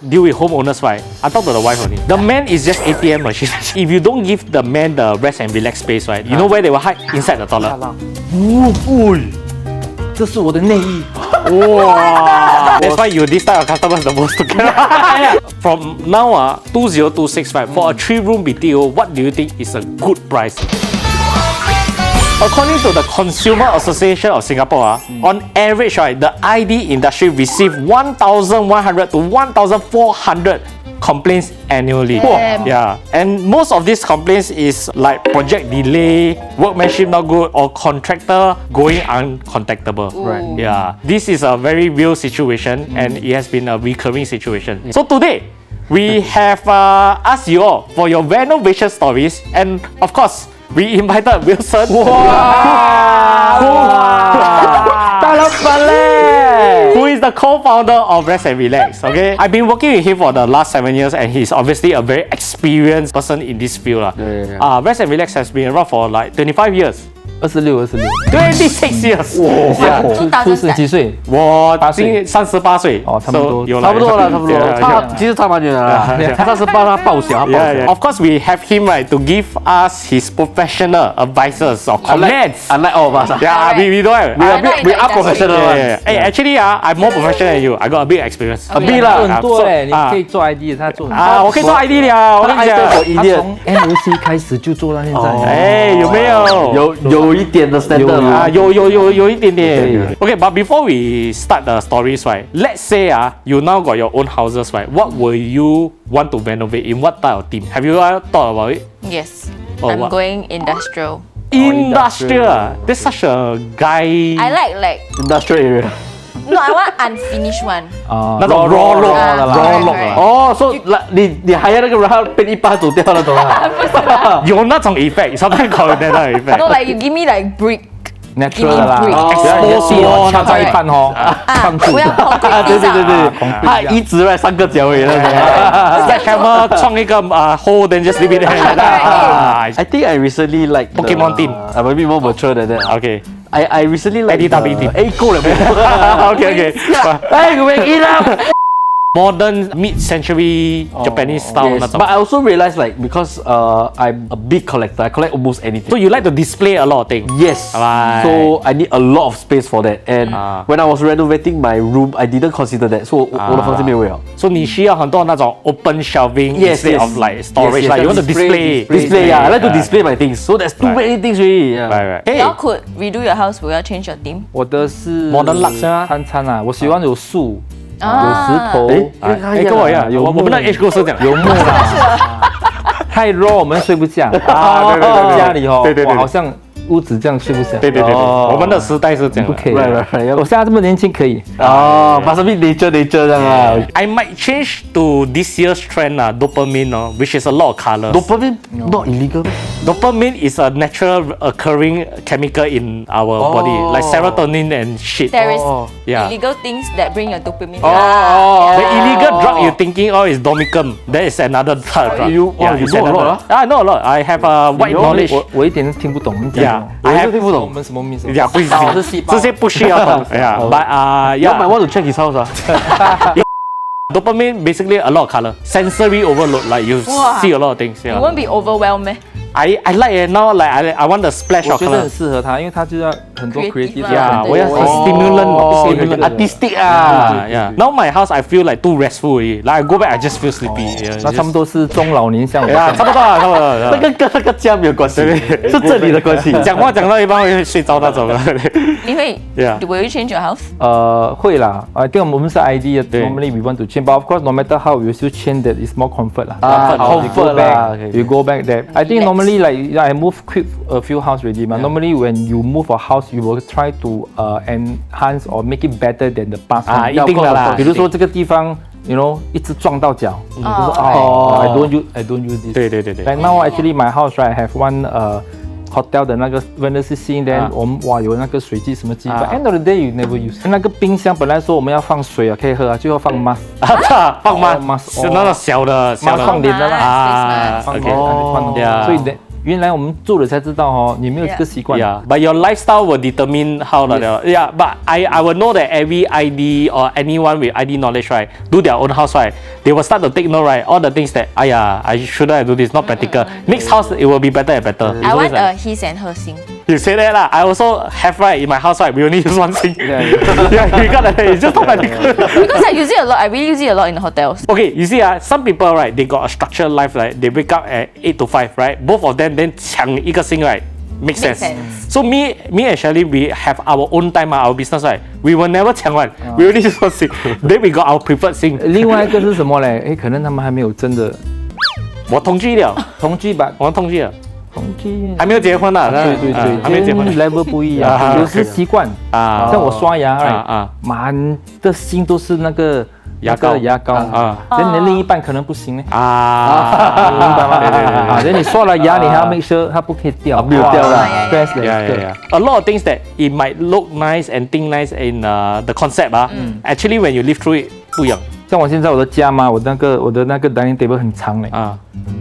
deal with homeowners, right? I talk to the wife only. The man is just ATM machine. If you don't give the man the rest and relax space, right? You know where they will hide? Inside the toilet. 这是我的内衣。 Wow. That's why you this type of customers the most to get. From now 2026, right? For a 3-room BTO, what do you think is a good price? According to the Consumer Association of Singapore, on average, right, the ID industry receive 1,100 to 1,400 complaints annually. Damn. Yeah, and most of these complaints is like project delay, workmanship not good, or contractor going uncontactable. Right. Yeah, this is a very real situation, and it has been a recurring situation. So today, we have asked you all for your renovation stories, and of course, we invited Wilson. Who is the co-founder of Rest and Relax? Okay, I've been working with him for the last 7 years, and he's obviously a very experienced person in this field. Rest and Relax has been around for like 25 years. 26 26 years. 出十几岁，我8岁今年38岁，哦，差不多 So 有差不多了，差不多 Yeah, 差 yeah. 其实差蛮远的啦。他38，他报销，他报 Yeah, 销 yeah. Of course, we have him right to give us his professional advices or comments. Unlike all of us. Yeah, we don't have. We are professional. Yeah, yeah, yeah. Hey, actually, I'm more professional than you. I got a bit experience. A bit 啦， Okay. 很多嘞，你啊可以做 ID，他做我可以做 ID 了，我跟你讲。他从 NOC 开始就做到现在。哎，有没有？有一点的 standard 啦。有一点点。Okay, but before we start the stories, right? Let's say you now got your own houses, right? What will you want to renovate in what type of theme? Have you thought about it? Yes. Oh, I'm what? going industrial. Industrial. There's such a guy. I like Industrial area。 no, I want unfinished one. 那种 raw look 的啦 raw look 对哦，所以你还要那个人他被一巴走掉那种啊有那种 effect, sometimes called that effect. No, like you give me like brick. ，natural 的啦， Give me brick. 哦，掐在一半哦，放住我要 concrete 对对对对地上，他一直在3个角尾那种。 Jackhammer 创一个hole, then just leave it there. I think I recently like Pokemon theme. I'm a bit more mature than that. Okay. I recently like Teletubby theme. 哎，够了没有？ Okay. 哎，wake it up. Modern mid-century Japanese style 那 Yes, 种 but I also realized like because I'm a big collector, I collect almost anything. So you like to display a lot of things. Yes. Right. So I need a lot of space for that. And when I was renovating my room, I didn't consider that. So 我的房间没有了。 So 你需要很多那种 open shelving Yes, instead yes. of like storage. Yes, yes, Like you want to display, display. yeah. I like to display my things. So there's too Right. many things really. Yeah. Right, right. Hey, Y'all could redo your house, will you change your theme? 我的是 Modern Lux 啊餐啊，我喜欢有树，有啊石头，跟我一样，我们的 age group 是这样。有木啦。太 raw 我们睡不下啊对对对对家里哦，对对对哇好像屋子这样睡不下。对对对对，哦我们的时代是这样的。不可以。 Right, right. 我现在这么年轻可以。哦把什么 nature 这样啊 I might change to this year's trend, dopamine, which is a lot of colors.？Dopamine not illegal. Dopamine is a natural occurring chemical in our body, like serotonin and shit. There is Yeah. illegal things that bring your dopamine. The illegal drug you're thinking of is domicum. That is another type of drug. You it's know a another- lot, I know a lot. I have a wide knowledge. 我一点都听不懂。 Yeah, 我 I 也 have 听不懂。我们什么意思？Yeah, 不需要，是细胞。这些不需要懂。Yeah, but You might yeah. want to check his house 啊。 Dopamine basically a lot of color, sensory overload. Like you Wow. see a lot of things. You Yeah. won't be overwhelmed, eh? I like it now. Like I want the splash 我 of 觉得 color. 很适合他，因为他就要很多 Creative creative。 Yeah, 对我要对 stimulant, artistic 啊。 Yeah. Now my house I feel like too restful already. Like I go back I just feel sleepy. Yeah, 那他们都是中老年像我。 Yeah, 差不多了，差不多了。那个跟那个家没有关系，是这里的关系。讲话讲到一半会睡着那种了。你会 Yeah. Will you change your house? 会啦，I think 我们是 ID 对 normally we want to change, but of course no matter how we still change that is more comfort 啦。comfort You go 啦 back, you go back there. I think Relax. normally like I move quick a few house already, but normally when you move a house, you will try to enhance or make it better than the past one. 一定的啦比如说这个地方，you know 一直撞到脚，就说哦 I don't use this. 对对对对。 Like now actually my house right I have one hotel 的那个 Venice Scene then 我们哇有那个水机什么机 but end of the day you never use 那个冰箱本来说我们要放水啊可以喝啊最后放 mask 放吗？ mask 是那种小的放脸的啦啊，face mask 放脸放 Yeah. 所以原来我们做了才知道哦，你没有这个习惯。 Yeah, but your lifestyle will determine how yeah, but I will know that every ID or anyone with ID knowledge, right, do their own house, right, they will start to take note, right, all the things that, I shouldn't have do this, not practical. Next house, it will be better and better. It's I always want a like- his and her sink. You say that lah. I also have, right, in my house, right, we only use one sink. Yeah. Yeah, you got that. It's just not practical. Because I use it a lot. I really use it a lot in the hotels. Okay, you see, some people, right, they got a structured life, right, they wake up at 8 to 5, right, both of them then 抢一个 sink, right, makes sense. sense. So me and Shirley, we have our own time, our business, right, we will never 抢 one. We only use one sink. Then we got our preferred sink. 另外一个是什么嘞？哎，可能他们还没有真的我同居了，同居吧，我同居了，同居。还没有结婚呢。对对对，还没有结婚。 level 不一啊样，有时习惯啊像我刷牙，啊满的心都是那个牙膏牙膏啊，那你的另一半可能不行呢。啊，明白吗？对对对啊，那你刷了牙，你还要 make sure 它不可以掉，没有掉啦，stress Yeah, yeah, yeah. A lot of things that it might look nice and think nice in the concept, actually when you live through it, 不一样像我现在我的家嘛，我的那个 dining table 很长嘞，啊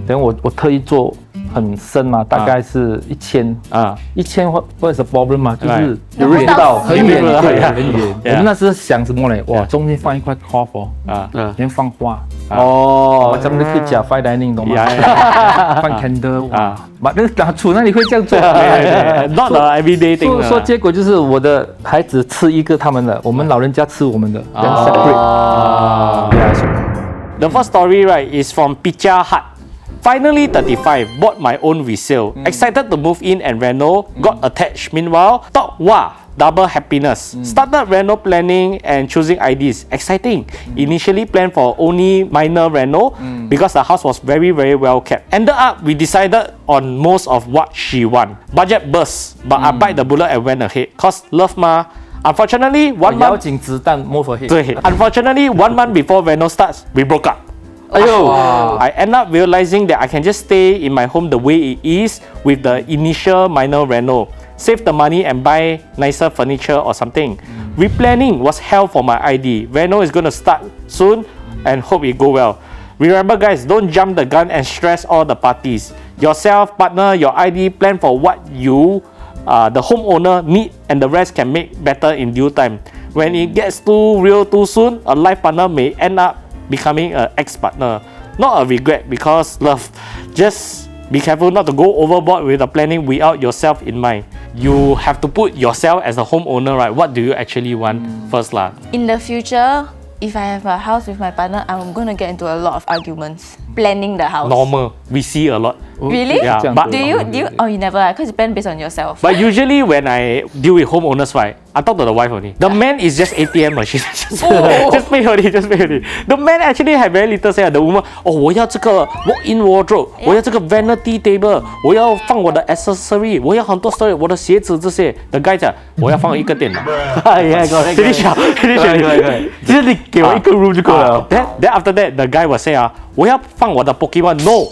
等我特意做很深嘛，大概是1000。啊1000或者是 problem 嘛，就是有味道很远有味道对 yeah 很远。 Yeah 我们那时想什么嘞？哇， Yeah 中间放一块 cloth 哦，啊先放花。哦，咱们都可以假 fine dining 懂吗？ Yeah, 放 candle 哇啊，把那个打厨那里会这样做。对对对，not the everyday thing 说结果就是我的孩子吃一个他们的，我们老人家吃我们的，then separate。Yeah, so- The first story, right, is from Picha Hut. Finally 35, bought my own resale. Excited to move in and reno, got attached. Meanwhile, thought, wow, double happiness. Started reno planning and choosing IDs. Exciting. Initially planned for only minor reno because the house was very, very well kept. Ended up, we decided on most of what she want. Budget burst, but I bite the bullet and went ahead. Cause love ma. Unfortunately, 1 咬 month. 紧子弹 move ahead。对 Unfortunately, 1 month before reno starts, we broke up. 哎呦， I end up realizing that I can just stay in my home the way it is with the initial minor reno, save the money and buy nicer furniture or something. Replanning was hell for my ID. Reno is going to start soon and hope it go well. Remember guys, don't jump the gun and stress all the parties. Yourself, partner, your ID, plan for what you, the homeowner, need and the rest can make better in due time. When it gets too real too soon, a life partner may end up becoming an ex-partner. Not a regret because love. Just be careful not to go overboard with the planning without yourself in mind. You have to put yourself as a homeowner, right? What do you actually want first lah? In the future, if I have a house with my partner, I'm gonna get into a lot of arguments planning the house. Normal. We see a lot. Really? Yeah, 这样 but- Do you? Oh, you never. Because you plan based on yourself. But usually when I deal with homeowners, right, I talk to the wife only. The man is just ATM machine. just pay only, just pay only. The man actually have very little say. The woman, 哦，我要这个 walk-in wardrobe，我要这个 vanity table，我要放我的 accessory，我要很多 storage，我的鞋子这些。The guy 讲，我要放一个电脑。係finish 啊，finish。其实你给我一个 room 就够了。Then after that, the guy will say 啊，我要放我的 Pokemon，no，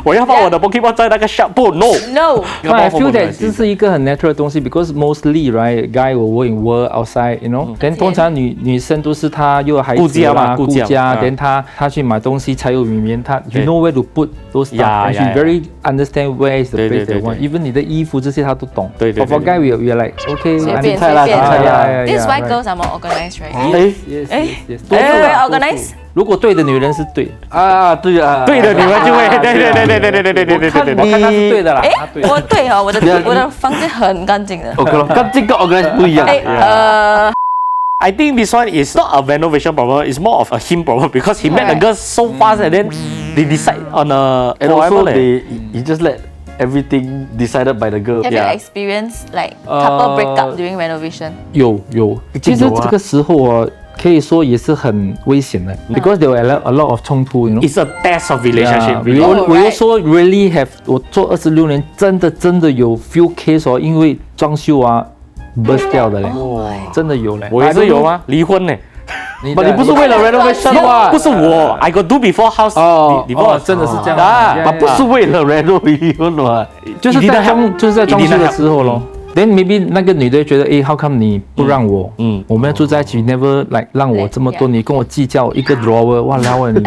我要放我的 Pokemon 在那个 shop，不 no。 No. But I feel that 这是一个很 natural 的东西，because mostly right guy will work in work outside，you know，then 通常女生都是她又有孩顾子啦，家嘛顾家家嗯，then 她去买东西才有里面，她 you 对 know where to put those Yeah, stuff，and she yeah, very understand where is the 对 place 对 they want。对 even 你的衣服这些她都懂。对对 But for 对 guy we are like okay，随啊便随便。菜啦菜啦 This is why right. girls are more organized, right? 哎 Yes, Eh? yes, yes. 多数 Very 啦多数 organized. 如果对的女人是对，啊，對啊，对的，你们就会，对对对对对对对对对对对对。我看她是对的啦，哎她对的。我对哦，我的对啊我的房间很干净的。 OK 咯，跟這個 organize 不一樣。哎 I think this one is not a renovation problem. It's more of a him problem because he met the Right. girl so fast and then they decide on a And also forever leh. you just let everything decided by the girl. Have you Yeah. experienced like couple break up during renovation? 有，其实这个时候哦，可以说也是很危险的，because there were a lot of 冲突，you know。 It's a test of relationship. Yeah, really. Oh, 我又 right. 说 really have 我做26年，真的有 few case 哦，因为装修啊 burst 掉的嘞，真的有嘞。我也是有啊，离婚呢。你 But 你不是为了 renovation 装修吗？不是我，I got do before house. 哦 before 真的是这样啊呀不是為了 reno 離婚嘛？就是在装修的时候咯。Then maybe 那个女的觉得，诶，how come 你不让我？我们要住在一起，never like 让我这么多，你跟我计较一个 drawer，哇啦喂你，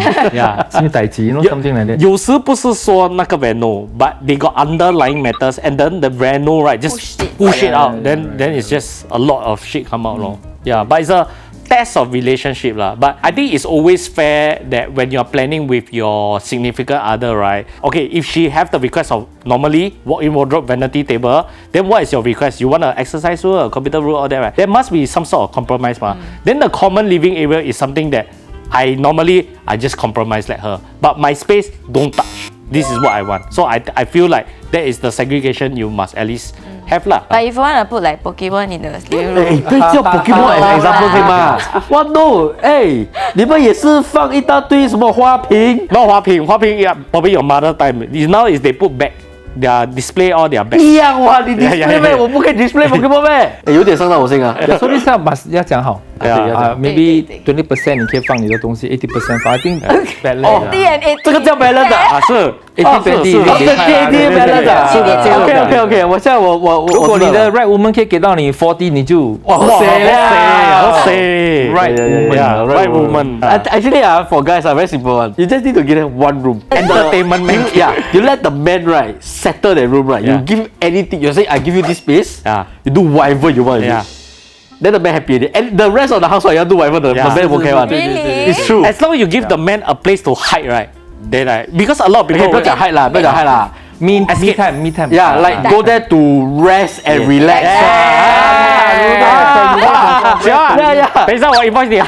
什么代志？You know something like that。有时不是说那个 Renault, but they got underlying matters, and then the Renault right just push it out. Then it's just a lot of shit come out, lor. Yeah, but it's a test of relationship lah. But I think it's always fair that when you're planning with your significant other, right? Okay, if she have the request of normally walk-in wardrobe, vanity table, then what is your request? You want an exercise room, a computer room, all that, right? There must be some sort of compromise, ma. Then the common living area is something that I just compromise like her. But my space, don't touch. This is what I want. So I feel like that is the segregation you must at least have lah. But if you want to put like Pokemon in the living room, 哎，不要叫 Pokemon as example 可以吗？What no？哎，你们也是放一大堆什么花瓶？ Not 花瓶 yeah, probably your mother time. Now is they put back their display all their back. 一样哇，你 Yeah, yeah, display 咩？ yeah. 我不可以 display Pokemon 咩？哎，有点伤到我心啊。所以这样要讲好。maybe 20% 你可以放你的东西，80% 放。I think balance。 DNA 这个叫 balance 啊？是80-20balance 啊？OK，我现在我如果你的 right woman 可以给到你40，你就哇好谁啦？好谁 right woman Yeah, right woman. Actually, for guys, very simple one. You just need to give them one room. Entertainment man. You let the man right settle that room right. You Yeah. give anything. You say I give you this space. Yeah. You do whatever you want. with Yeah. it. Then the man happy. And the rest of the house right, you do whatever the Yeah. man okay one. Really? It's true. As long as you give the man a place to hide, right? Then because a lot of people 不要讲 hide 啦，不要讲 hide 啦。 me time。 Yeah, like go there to rest and relax. 等一下我 invoice 你啊。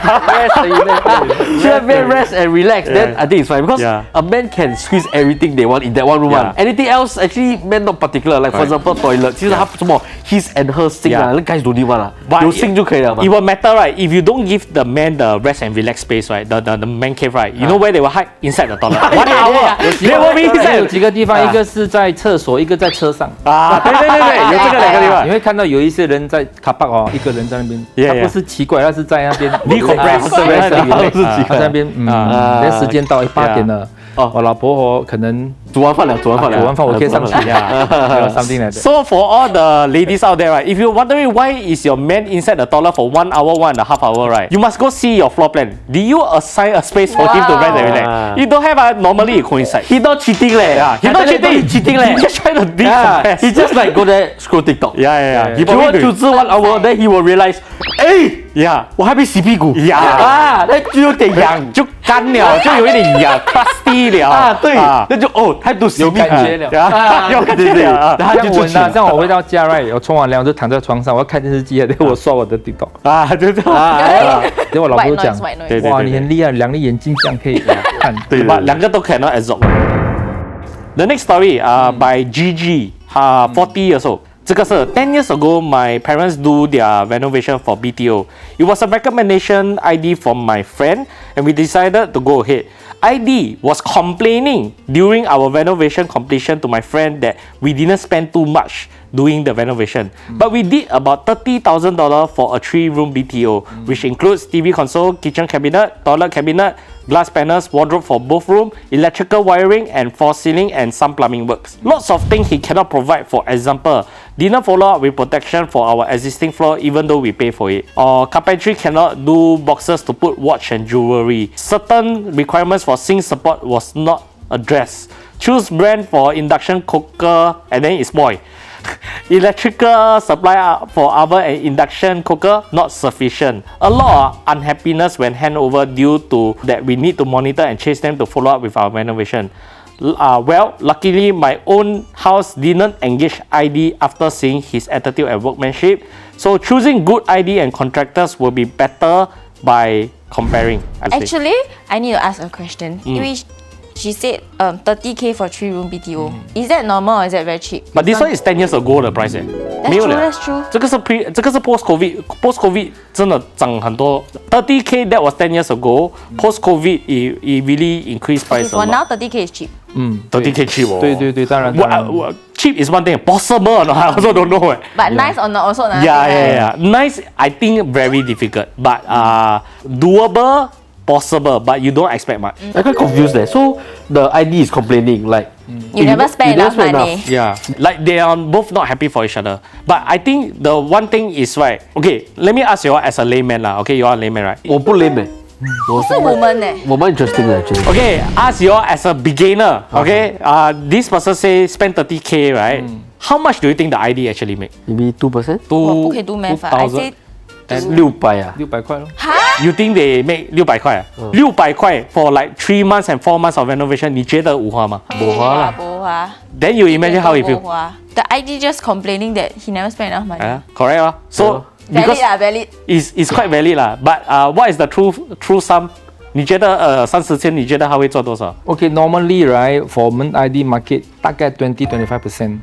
去那边 rest and relax, then I think it's fine because Yeah. a man can squeeze everything they want in that one room. Yeah. Anything else, actually, man not particular. Like for example, toilet. 其实他什么 his and her sink 啊，那 guys don't need one 啦， But 有 sink 就可以了嘛 It。will matter, right? If you don't give the man the rest and relax space, right? The man cave, right? You know where they will hide? Inside the toilet. 1 hour. They will be 有 inside. 几个地方，一个是在厕所，一个在车上。啊，对，有这个2个地方你。会看到有一些人在卡巴哦，一个人在那边， Yeah, 他 yeah. 不是奇怪，他是在那边 Decompress 不是 rest， Decompress 他在那边等时间到8点了，哦我老婆可能煮完饭了，煮完饭我可以上去，something like that。 So for all the ladies out there, right? If you're wondering why is your man inside the toilet for 1 hour, 1.5 hour, right? You must go see your floor plan. Did you assign a space for him to rest and relax? You don't have, normally it coincide. He not cheating 嘞 Yeah, he not cheating. He cheating 嘞 He just trying to Yeah, decompress. he just like go there scroll TikTok. Yeah. He 如果 probably 就 do. 吃 1 hour, then he will realize, 哎， Yeah. 我还没洗屁股。 Yeah. 啊，那就有点痒。就干了，就有一点痒，crusty 了啊，对，啊那就哦，他都洗有屁股感觉了有感觉了啊然后他就出去了。像我回到家 right，我冲完凉我就躺在床上，我要看电视机，然后我刷我的 TikTok，啊，对对啊，然后我老婆就讲 White noise,，对哇，你很厉害，2个眼睛这样可以看。对，but 2个都 cannot absorb。The next story by GG 40 years old. 这个是10 years ago, my parents do their renovation for BTO. It was a recommendation ID from my friend, and we decided to go ahead. ID was complaining during our renovation completion to my friend that we didn't spend too much doing the renovation. But we did about $30,000 for a 3-room BTO, which includes TV console, kitchen cabinet, toilet cabinet, glass panels, wardrobe for both rooms, electrical wiring, and false ceiling and some plumbing works. Lots of things he cannot provide. For example, didn't follow up with protection for our existing floor even though we pay for it. Or carpentry cannot do boxes to put watch and jewelry. Certain requirements for sink support was not addressed. Choose brand for induction cooker and then it's spoiled. Electrical supply for oven and induction cooker not sufficient. A lot of unhappiness when handover due to that we need to monitor and chase them to follow up with our renovation. Well, luckily my own house didn't engage ID after seeing his attitude and workmanship. So choosing good ID and contractors will be better by comparing. I say. Actually, I need to ask a question. She said 30K for 3-room BTO. Is that normal or is that very cheap? But this one is 10 years ago the price. That's 没有 true, 了。 that's true. 这个是 post COVID 真的涨很多。30K that was 10 years ago. Post COVID it really increased price a For now, lot. 30K is cheap. 30K cheap 哦。对，当然。 cheap is one thing. Possible or not? I also don't know. But nice or not also another thing, Yeah. Nice, I think very difficult. But doable, possible. But you don't expect much. I'm quite confused there. So the ID is complaining like You never spend enough never spend money. Yeah, like they are both not happy for each other. But I think the one thing is right. Okay, let me ask you all as a layman lah. Okay, you are a layman, right? 我不 lame 欸，我是 woman 呢。我蛮 interesting 的，actually。 Okay, ask you all as a beginner. Okay, this person say spend 30K, right? How much do you think the ID actually make? maybe 2%，我不可以 do math 啊 I say 600啊。 600块咯。 You think they make 600块啊？600块 for like 3 months and 4 months of renovation，你觉得五花吗不花啦不花。 ？Then you imagine how it feel. 不花 The ID just complaining that he never spent enough money. Correct 啊？So because Valid 啊 valid. is quite valid 啦。But what is the true sum？你觉得30千，你觉得他会赚多少？ Okay, normally right for 我们 ID market 大概 20-25%.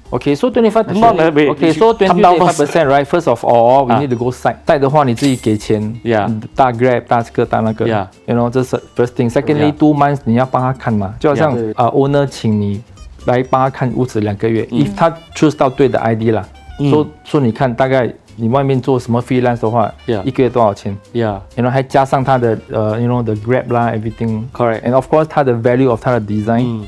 Okay, so 25%. Not that big. Okay, so Come down first. 25%, right? First of all, we need to go site. Site 的话，你自己给钱。Yeah. 大 Grab 大这个大那个。Yeah. You know, 这是 first thing. Secondly, Yeah. 2 months 你要帮他看嘛，就好像 Yeah. owner 请你来帮他看屋子2个月，if 他 choose 到对的 ID 啦，说你看大概你外面做什么 freelance 的话 Yeah. 1个月多少钱？ Yeah. You know, 还加上它的you know the Grab 啦 everything. Correct. And of course 它的 value of 它的 design.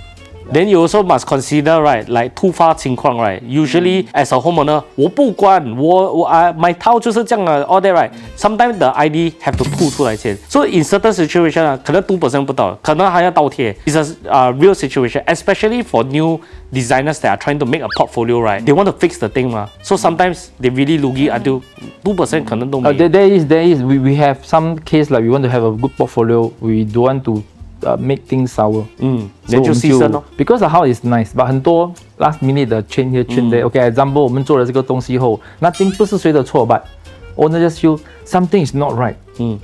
Then you also must consider right, like 突发情况 right. Usually as a homeowner，我不管，我买套就是这样的 all that right. Sometimes the ID have to 吐出来先。So in certain situation 啊，可能2% 不到，可能还要倒贴。It's a real situation, especially for new designers that are trying to make a portfolio right. They want to fix the thing 嘛。So sometimes they really lugi until 2% 可能都没有。 There is we have some case like we want to have a good portfolio. We don't want to make things sour. then 就牺牲咯。 Because the house is nice, but 很多 last minute 的 change here change there. Okay, example 我们做了这个东西后，nothing 不是谁的错 ，but owner just feel something is not right.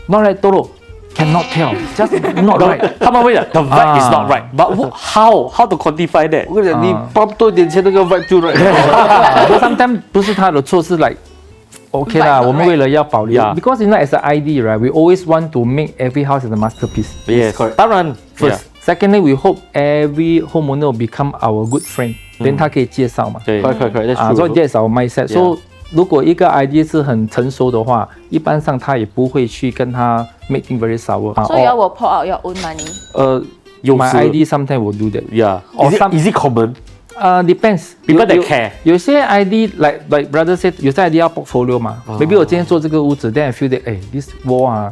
Not right, Toro cannot tell, just not right. 他们会讲 the vibe is not right, but how to quantify that? 我跟你讲，你花多一点钱，那个 vibe 就 right。 But sometimes 不是他的错，是 like okay 啦， But not 我们为了要保留 Yeah. because you know as an ID right, we always want to make every house as a masterpiece. Yes, correct. 当然 First, secondly, we hope every homeowner will become our good friend. Then 他可以介绍嘛。对 Correct, that's 啊， true. 所以 that's our mindset. Yeah. So 如果一个 ID 是很成熟的话，一般上他也不会去跟他 make things very sour. So you all will pour out your own money. 有 my 时 ID sometimes will do that. Yeah. Or Is it some is it common? depends. People that care. 有些 ID like brother said，有些 ID 要 portfolio 嘛。Maybe 我今天做这个屋子，then I feel that this wall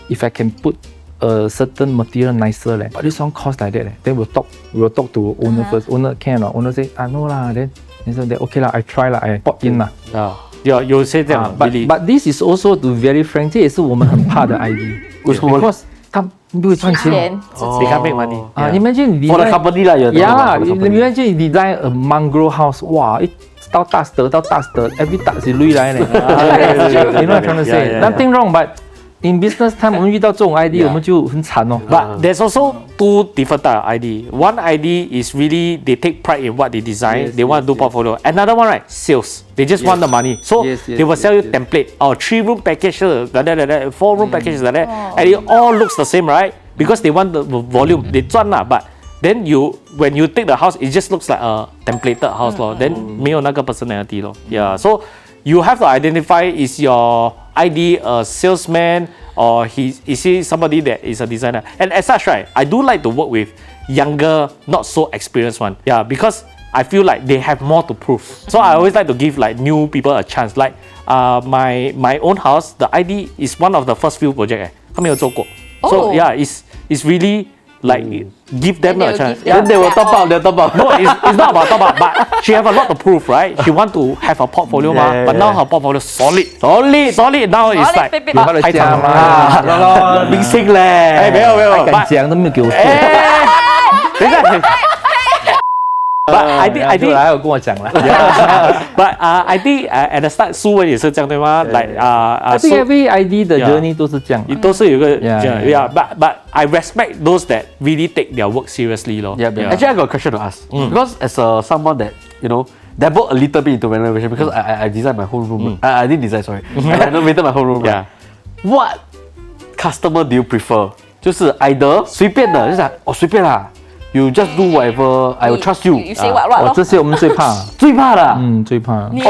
if I can put a certain material nicer but this one cost like that then we'll talk to owner first. Owner can or owner say no lah. Then so that okay lah, I try lah, I pop in lah. 有些这样 But really but this is also to very frank， 这也是我们很怕的 ID。为什么 Because 他不会赚钱钱they can't make money. 啊。Imagine 你 For the company 啦，有的 Yeah, for the company. imagine 你 design a mangrove house， 哇，一到 dust every dust 是累来的。You know what I'm trying to say? Yeah. Nothing wrong, but in business time 我们遇到这种 ID 我们就很惨哦。 But there's also 2 different type of ID. One ID is really they take pride in what they design. Yes, they want to do portfolio. Another one right, sales. They just want the money. So Yes, they will sell you template. 3-room package like that, 4-room package like that, and it all looks the same, right? Because they want the volume. They 赚啦, but then when you take the house, it just looks like a templated house 咯. Then 没有那个 personality 咯. Yeah. So you have to identify is your ID a salesman or is he somebody that is a designer? And as such, right, I do like to work with younger, not so experienced one. Yeah, because I feel like they have more to prove. So I always like to give like new people a chance. Like my own house, the ID is one of the first few projects. 他没有做过. So Oh. yeah, it's really like give them Then a they will chance. give Yeah. them- Then they will top up, they will top up. No, it's not about top up, but she have a lot to prove, right? She want to have a portfolio, Yeah, but now her portfolio solid. Now it's like 有他的太家长了嘛。咯，明星咧。哎，没有没有敢，but 讲都没有给我做。哎，等一下，but I think 还有跟我讲了。 but I think at the start 苏文也是这样对吗？Like I think every ID 的 Yeah. journey 都是这样。都是有一个 Yeah, yeah, but I respect those that really take their work seriously 咯。 Yeah, actually I got a question to ask because as someone that dabbled a little bit into renovation because I designed my whole room. I didn't design, sorry. I renovated my whole room. Yeah. What customer do you prefer? 就是 either 随便的，就是随便啦。You just do whatever. I will trust you. You say what what 哦，这些我们最怕。最怕的。最怕。你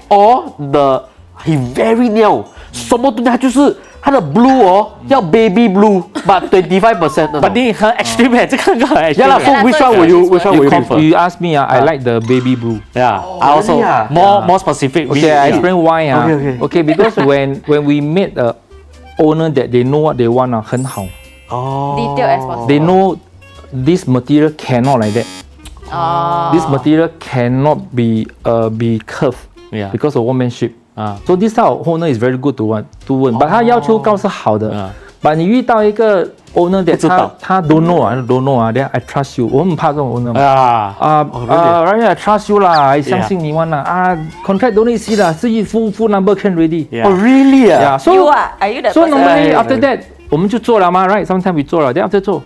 or the he very 尿，什么东西他就是它的 blue 哦要 baby blue but 25%的。 But 你很 extreme 这个很 extreme. Yeah lah, so which one will you prefer? You ask me, I like the baby blue. Yeah, I also really ah? more specific. Okay, I Yeah. explain why. Okay. Because when we meet a owner that they know what they want, 很好. Oh. Detailed as possible. They know this material cannot like that. This material cannot be curved Yeah. because of workmanship. 啊 So this type of owner is very good to问 but 他要求高是好的。But 你遇到一个 owner that 不知道他 don't know 啊 then I trust you. 我很怕这种 owner 啊Ryan, I trust you 啦 I 相信你们啦 contract don't need see 啦自己 full number can ready. Yeah. Oh really? Yeah, so You are you the So person? normally Yeah. after that 我们就做了嘛 right? Sometimes we 做了 then after 做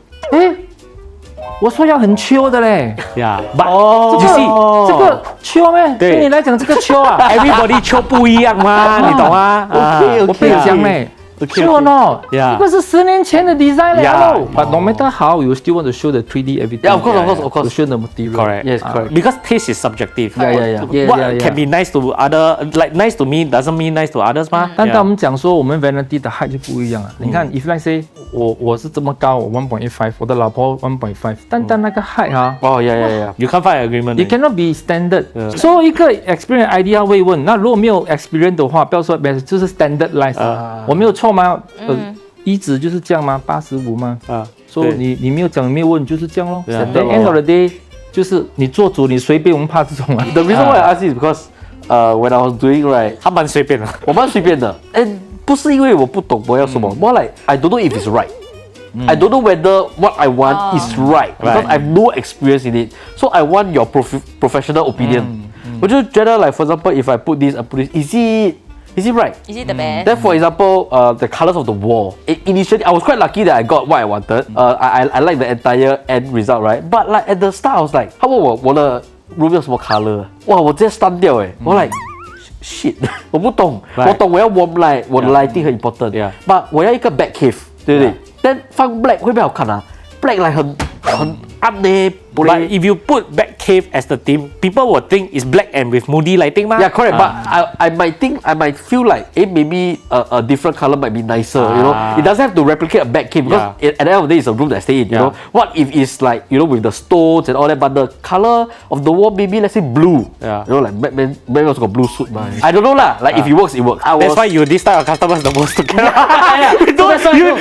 我说要很 chill 的嘞 Yeah, but 哦 you see, 这个 chill 咩？对对你来讲这个 chill 啊 everybody 秋不一样嘛，你懂吗？ OK，OK 我被讲嘞 OK， chill no Yeah. 这个是10年前的 design 嘞 Yeah. hello But no matter how you still want to show the 3D everything Yeah, of course. To show the material Correct. Yes, correct. Because taste is subjective. Yeah. What can be nice to other, like nice to me doesn't mean nice to others 嘛。但当我们讲说我们 vanity 的 height 就不一样了。你看 if let's say 我是这么高，我 1.85，我的老婆 1.5，但那个 height 啊 Oh yeah. You can't find agreement. You cannot be standard. So 一个 experience idea 会问，那如果没有 experience 的话，不要说就是 standardize。我没有错吗？一直就是这样吗？85吗？所以你没有讲没有问就是这样咯。At the end of the day 就是你做主你随便，我们怕这种啊。 The reason why I ask is because when I was doing right， 他蛮随便的。我蛮随便的，and 不是因为我不懂我要什么，more like I don't know if it's right。I don't know whether what I want is right because I have no experience in it. So I want your professional opinion. 我就觉得 like for example, if I put this, is it right? Is it the best? Then for example, the colors of the wall. Initially, I was quite lucky that I got what I wanted. I like the entire end result, right? But like at the start, I was like, 他问我的 room 要什么 color？ 哇，我直接stun掉哎！我 like shit， 我不懂， Right. 我懂我要 warm light， 我的 lighting 很 important。 Yeah. But 我要一个 back cave， 对不对？Then 放 black 会不会好看啊？Black like 很暗呢，不 But 嘞 if you put back cave as the theme, people will think it's black and with moody lighting 嘛。 Yeah, correct. But I might feel like, maybe a different color might be nicer. You know, it doesn't have to replicate a back cave because at the end of the day, it's a room that I stay in. You know, what if it's like with the stones and all that, but the color of the wall maybe let's say blue. Yeah. You know, like Batman also got blue suit. I don't know lah. Like if it works, it works. That's why you this type of customers the most to get. You don't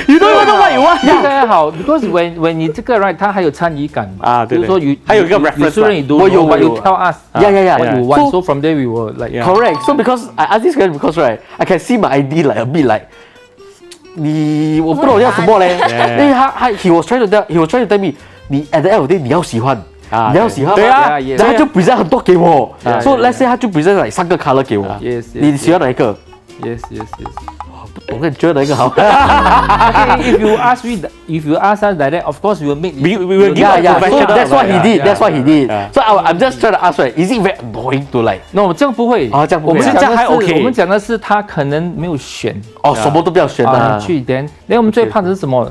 you don't even know what you want. 这个还好 because when 你这个 right 它还有参与感对就是说还有一个 reference 虽然你都我有 but you tell us Yeah. what you want so from there we will like Correct. So because I ask this question because right, I can see my ID like a bit like 我不懂要什么嘞，因为he was trying to tell me 你 at the end of the day 你要喜欢。你要喜欢对啊然后他就 present 很多给我，so let's say 他就 present like 3个 color 给我， Yes, 你喜欢哪一个？ yes 我跟你觉得哪一个好？ Okay, if you ask us like that, of course we will make. We will give Yeah, a so professional. that's what he did. That's what he did. Yeah. So I'm just trying to ask, right? Is it very annoying to like? No, 这样不会。哦这样不会我们讲这样还的是 OK 我们讲的是他可能没有选什么都不要选的。去then 我们最怕的是什么？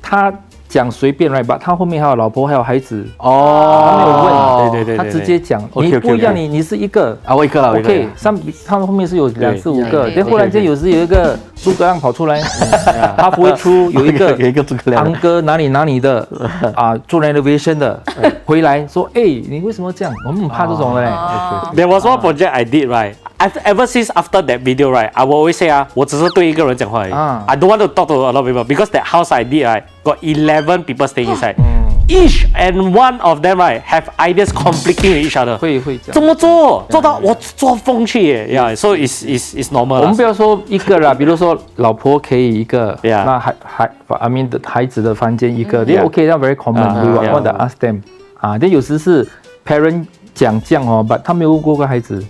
他讲随便 right， but 他后面还有老婆还有孩子，他没有问，对他直接讲， OK，你不一样， OK 你是一个。我一个了，我一个。 OK，他们后面是有2、4、5个，对但忽然间有时有一个诸葛亮跑出来，他不会出有一个有一个诸葛亮堂哥哪里的做 renovation 的回来说，你为什么这样？我们很怕这种的嘞。 There was one project I did right. Ever since after that video right, I will always say 我只是对一个人讲话而已。I don't want to talk to a lot of people because that house I did right got 11 people staying inside. Each and one of them right have ideas conflicting with each other. 会这样。怎么做到我做风去耶？Yeah, so it's normal. 我们不要说一个啦，比如说老婆可以一个， Yeah. 那I mean 的孩子的房间一个，那 OK，那 very common。We want to ask them。但有时是 parent 讲这样but他没有问过个孩子，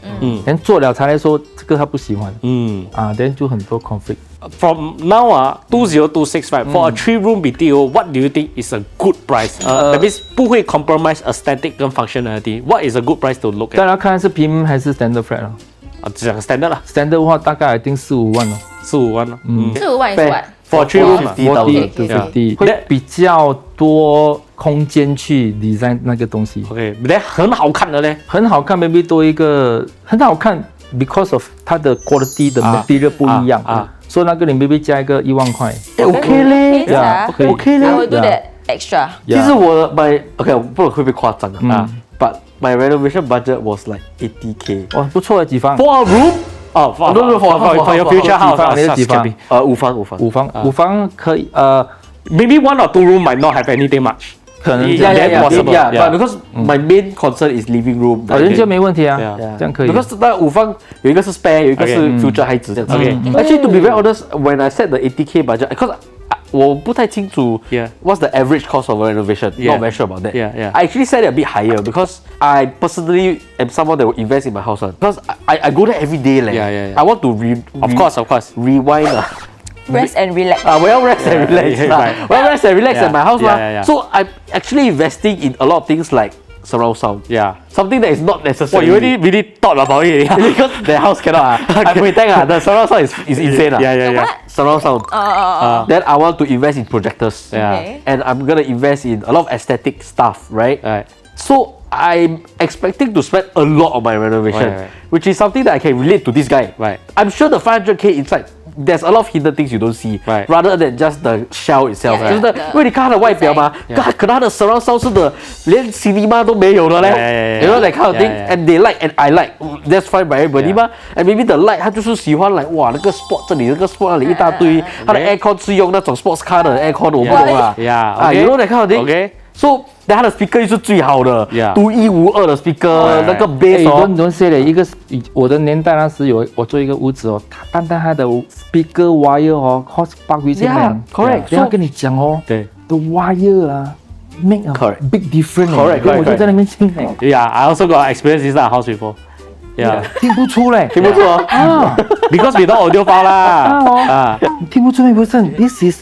然后做了才来说这个他不喜欢，then 就很多 conflict。 From now 2026 right for a 3-room BTO, what do you think is a good price? That means 不会 compromise aesthetic 跟 functionality. What is a good price to look at? 当然看是平民还是 standard flat 讲 standard 啦，standard 的话大概I think4、5万咯。 ，15万咯。15万 is what? For 3-room 40 to 50，会比较多空间去 design 那个东西， OK，但很好看的嘞。很好看 ，maybe 多一个很好看 ，because of 它的 quality 的 material 不一样所以那个你 maybe 加一个1万块。哎，OK 嘞 Okay, Yeah, okay. OK 嘞 I will do Yeah. that extra. 其实我 my OK 不懂会不会夸张啊，but my renovation budget was like 80K 哇，不错的，几房？ For a room? Oh, for, No, no, for your future house. 你的几房？五房，五房可以Maybe 1 or 2 room might not have anything much. 可能 Yeah, yeah, yeah, possible. yeah, Yeah. but because my main concern is living room，人就没问题啊 Yeah.，这样可以。 because 那五房有一个是 spare，有一个是 future 孩子这样子。 Okay. Actually, to be very honest, when I set the 80K budget, because 我不太清楚 Yeah. what's the average cost of a renovation. Yeah. Not very sure about that. Yeah, yeah. I actually set it a bit higher because I personally am someone that will invest in my house one. Because I go there every day leh. Yeah, yeah, yeah. I want to Of course. rewind Rest and relax. 我要 rest and relax yeah, 啦 right. 我要 rest and relax Yeah, at my house yeah, 嘛 yeah, yeah. So I'm actually investing in a lot of things like surround sound. Yeah. Something that is not Well, necessary. you really thought about it. Because the house cannot I pretend the surround sound is insane Yeah. What? Surround sound. Then I want to invest in projectors. Yeah. Okay. And I'm gonna invest in a lot of aesthetic stuff, right? Right. So I'm expecting to spend a lot on my renovation, Right. which is something that I can relate to this guy. Right. I'm sure the 500K inside, there's a lot of hidden things you don't see, Right. rather than just the shell itself. Yeah, 就是 yeah. 因为你看它的外表嘛，可能它的 surround sound 是的，连 cinema 都没有的嘞 Yeah. You know that kind of thing, Yeah. and they like and I like. That's fine by everybody Yeah. 嘛。And maybe the light 它就是喜欢like 哇那个 spot 这里那个 spot 那里一大堆，它的 Okay. aircon 是用那种 sports car 的 aircon，我不懂啦。 Yeah, You okay. know that kind of thing. Okay. So 它的 speaker 又是最好的 Yeah. 独一无二的 speaker， Right. 那个哎 bass 哦。 don't say 嘞，一个我的年代那时我做一个屋子哦，单单它的 speaker wire 哦，cost 8块钱 Yeah, correct. 这样跟你讲哦，对，the wire 啊，make a Correct. big difference。 Correct, 我就在那边听哎， Yeah, I also got experience this type of house before. Yeah. 听不出嘞，听不错哦。啊， Because we don't audio file 啦。你听不出没？不是，this is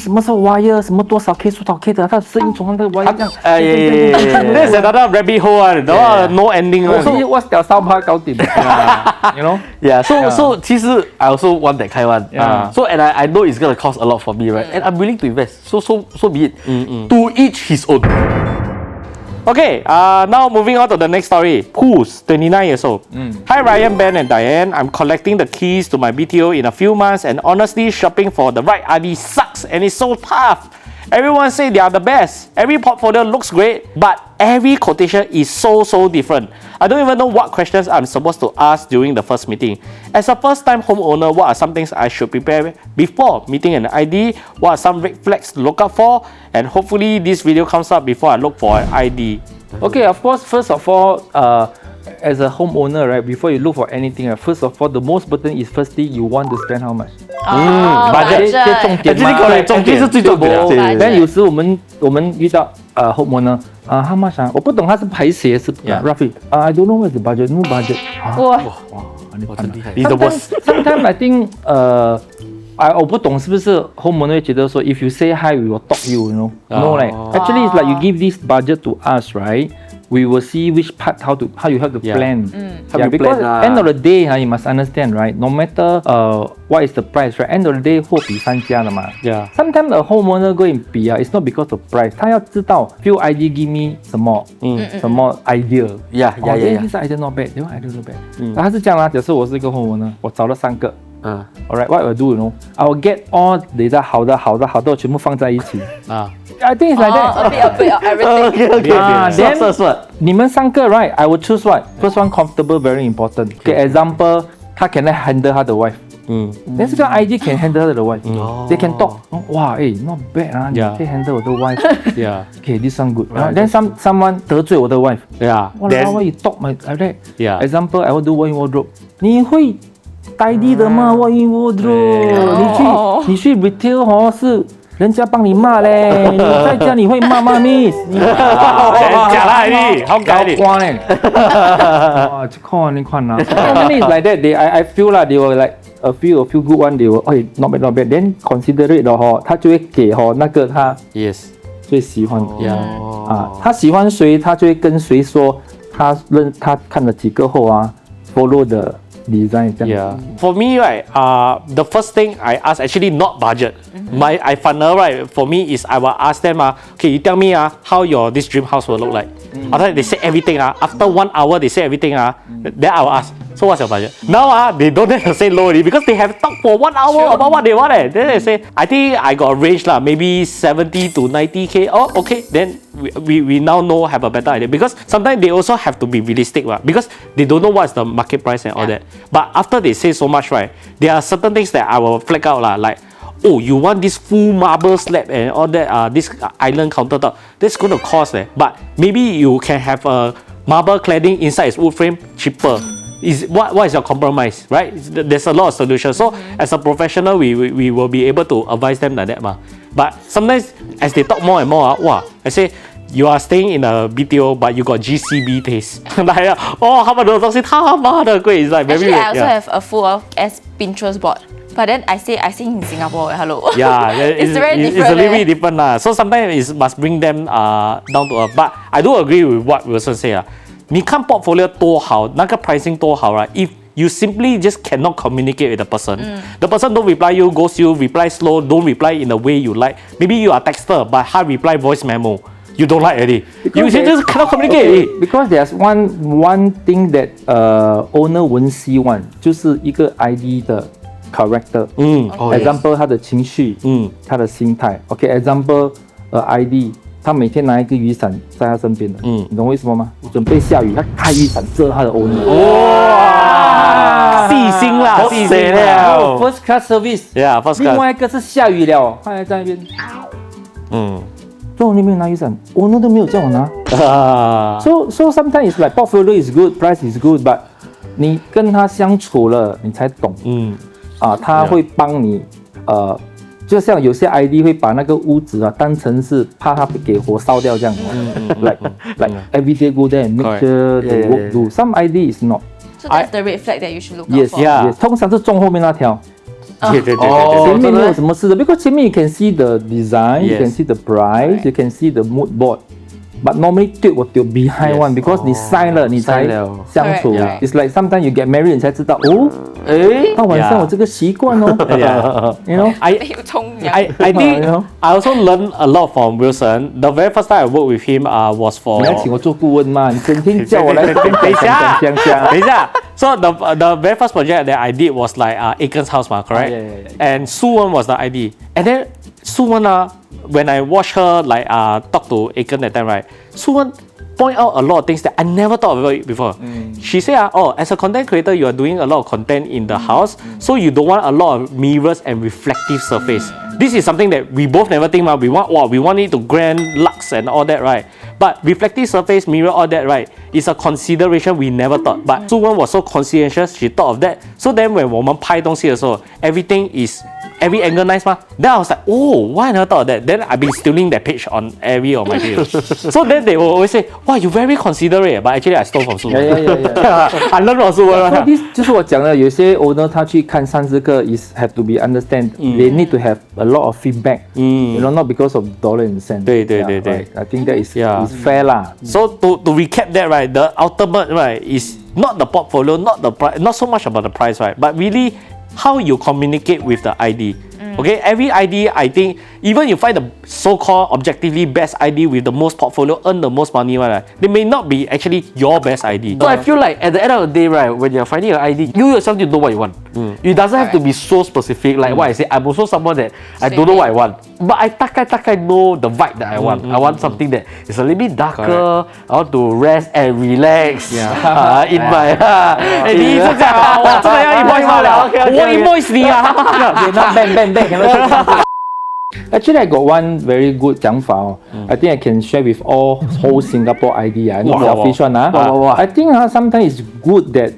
什么是 wire，什么多少 K 多少 K 的，它的声音从那个 wire 这样。哎呀 This is another rabbit hole 啊，no ending 我是啊。我屌烧趴搞定，you know。 Yeah, so 其实 I also want that kind one. Yeah. So and I know it's gonna cost a lot for me, right? And I'm willing to invest. So be it. To each his own. Okay, now moving on to the next story. Who's 29 years old? Hi Ryan, Ben and Diane. I'm collecting the keys to my BTO in a few months and honestly shopping for the right ID sucks and it's so tough. Everyone say they are the best. Every portfolio looks great, but every quotation is so different. I don't even know what questions I'm supposed to ask during the first meeting. As a first-time homeowner, what are some things I should prepare before meeting an ID? What are some red flags to look out for? And hopefully this video comes up before I look for an ID. Okay, of course, first of all, as a homeowner, right, before you look for anything, first of all, the most important is firstly you want to spend how much. budget. 这重点嘛 Actually correct，重点是最重点的。对对但有时我们遇到homeowner how much 啊？我不懂他是排协是 Yeah. roughly I don't know what's the budget, no budget 啊哇，哇，真厉害。 He's the worst. Sometimes I think 我不懂是不是 homeowner 会觉得说 if you say hi we will talk you know no like actually it's like you give this budget to us right we will see which part how you have to Yeah. plan How you because plan lah. end of the day you must understand right no matter what is the price right end of the day 货比三家的嘛 Yeah. sometimes a homeowner go and 比啊 it's not because of price 他要知道 few ID give me 什么什么 idea Yeah, yeah, yeah, yeah. this idea not bad this idea not bad 他是这样啦假设我是一个 homeowner 我找了3个Alright, what I will do, you know, I will get all data 好的全部放在一起。I think it's like that. a bit of everything. Okay. Then 算。你们3个 right, I will choose what? First one comfortable, very important. Okay, example, 他 can handle 他的 wife. Then 这个 ID can handle 他的 wife. They can talk. 哇，not bad 啊，你 Yeah. 可以 handle 我的 wife. Yeah. Okay, this one good. Then someone 得罪我的 wife. Yeah. Wow, Then why you talk my like that? Yeah. Example, I will do one wardrobe. 你会tidy 的吗？one wardrobe，你去 retail 哦，是人家帮你骂嘞，你在家你会骂吗 ，Miss？ 假啦你，好改你。瓜嘞！哇，这看你看啦，Normally is like that. I feel 啦，they will like a few good one. They will not bad. Then considerate 的哈，他就会给那个他 Yes. 最喜欢的 Yeah. 他喜欢谁，他就会跟谁说，他看了几个后follow 的 design 这样。Yeah. For me, right, the first thing I ask actually not budget. I funnel right for me is I will ask them okay, you tell me how your this dream house will look like. After they say everything after 1 hour they say everything then I will ask So what's your budget? Now they don't have to say low already because they have talked for 1 hour about what they want. Then they say, I think I got a range lah, maybe 70 to 90k. Oh, okay. Then we now know, have a better idea, because sometimes they also have to be realistic, right? Because they don't know what's the market price and all that. But after they say so much, right, there are certain things that I will flag out lah, like, oh, you want this full marble slab and all that, this island countertop, that's going to cost. But maybe you can have a marble cladding inside its wood frame, cheaper. What is your compromise, right? There's a lot of solutions. So as a professional, we will be able to advise them like that. But sometimes as they talk more and more, I say, you are staying in a BTO, but you got GCB taste. Like, 他们的东西他妈的贵. It's like very Actually, I also have a full of as Pinterest board. But then I say in Singapore, hello. Yeah, it's very different. It's a little bit different lah. So sometimes it must bring them down to earth. But I do agree with what Wilson say 你看 portfolio 多好，那个 pricing 多好 right? If you simply just cannot communicate with the person, the person don't reply you, ghost you, reply slow, don't reply in the way you like. Maybe you are texter, but hard reply voice memo. You don't like already. You just cannot communicate. Okay, because there's one thing that owner 文希望，就是一个 ID 的 character. Example 他的情绪，他的心态。Okay, example ID 他每天拿一个雨伞在他身边的，你懂为什么吗？准备下雨，他开雨伞遮他的 owner。哇，细心啦，细心啦。First class service。Yeah, first class。另外一个是下雨了，他还在那边。中午那边拿雨伞 ，owner 都没有叫我拿。So sometimes it's like portfolio is good, price is good, but 你跟他相处了，你才懂。他会帮你就像有些 ID 会把那个屋子当成是怕他给火烧掉这样。like everyday go there and make sure the work do. Some ID is not. So that's the red flag that you should look out Yes, for. yes. 通常是中后面那条。对，前面没有什么事的 because 前面 you can see the design, you can see the price, you can see the mood board. But normally 我丢 behind one because 你sign了你才相处。It's like sometimes you get married 你才知道他晚上有这个习惯哦。You know, I think I also learned a lot from Wilson. The very first time I worked with him was for. 你来请我做顾问嘛？你整天叫我来等一下。So the very first project that I did was like Aiken's house, correct? Yeah. And Su Wen was the ID. And then Su Wen when I watched her like talk to Aiken that time, right? Su Wen point out a lot of things that I never thought about it before. She said, as a content creator, you are doing a lot of content in the house, so you don't want a lot of mirrors and reflective surface. This is something that we both never think about. We want it to grand lux and all that, right? But reflective surface, mirror, all that, right, is a consideration we never thought. But Su Wen was so conscientious, she thought of that. So then when 我们拍东西的时候 everything is every angle nice Then I was like, why I never thought of that? Then I've been stealing that page on every of my videos. So then they will always say, wow, you very considerate. But actually I stole from Su Wen. I learned from Su Wen. So this 就是我讲的，有些 owner 他去看30个 is have to be understand. They need to have a lot of feedback. You know, not because of dollar and cent. 对。I think that is fair lah. So to recap that, right, the ultimate, right, is not the portfolio, not the price, not so much about the price, right, but really how you communicate with the ID. Okay, every ID, I think, even you find the so-called objectively best ID with the most portfolio, earn the most money, right, they may not be actually your best ID. So I feel like at the end of the day, right, when you're finding an ID, you yourself you know what you want. It doesn't have to be so specific. Like what I say, I'm also someone that I don't know what I want, but I takai know the vibe that I want. I want something that is a little bit darker. I want to rest and relax. In my. 你一直讲我真的要 invoice 了，我 invoice 你bang. Actually, I got one very good 讲法I think I can share with whole Singapore ID. Not selfish one. I think sometimes it's good that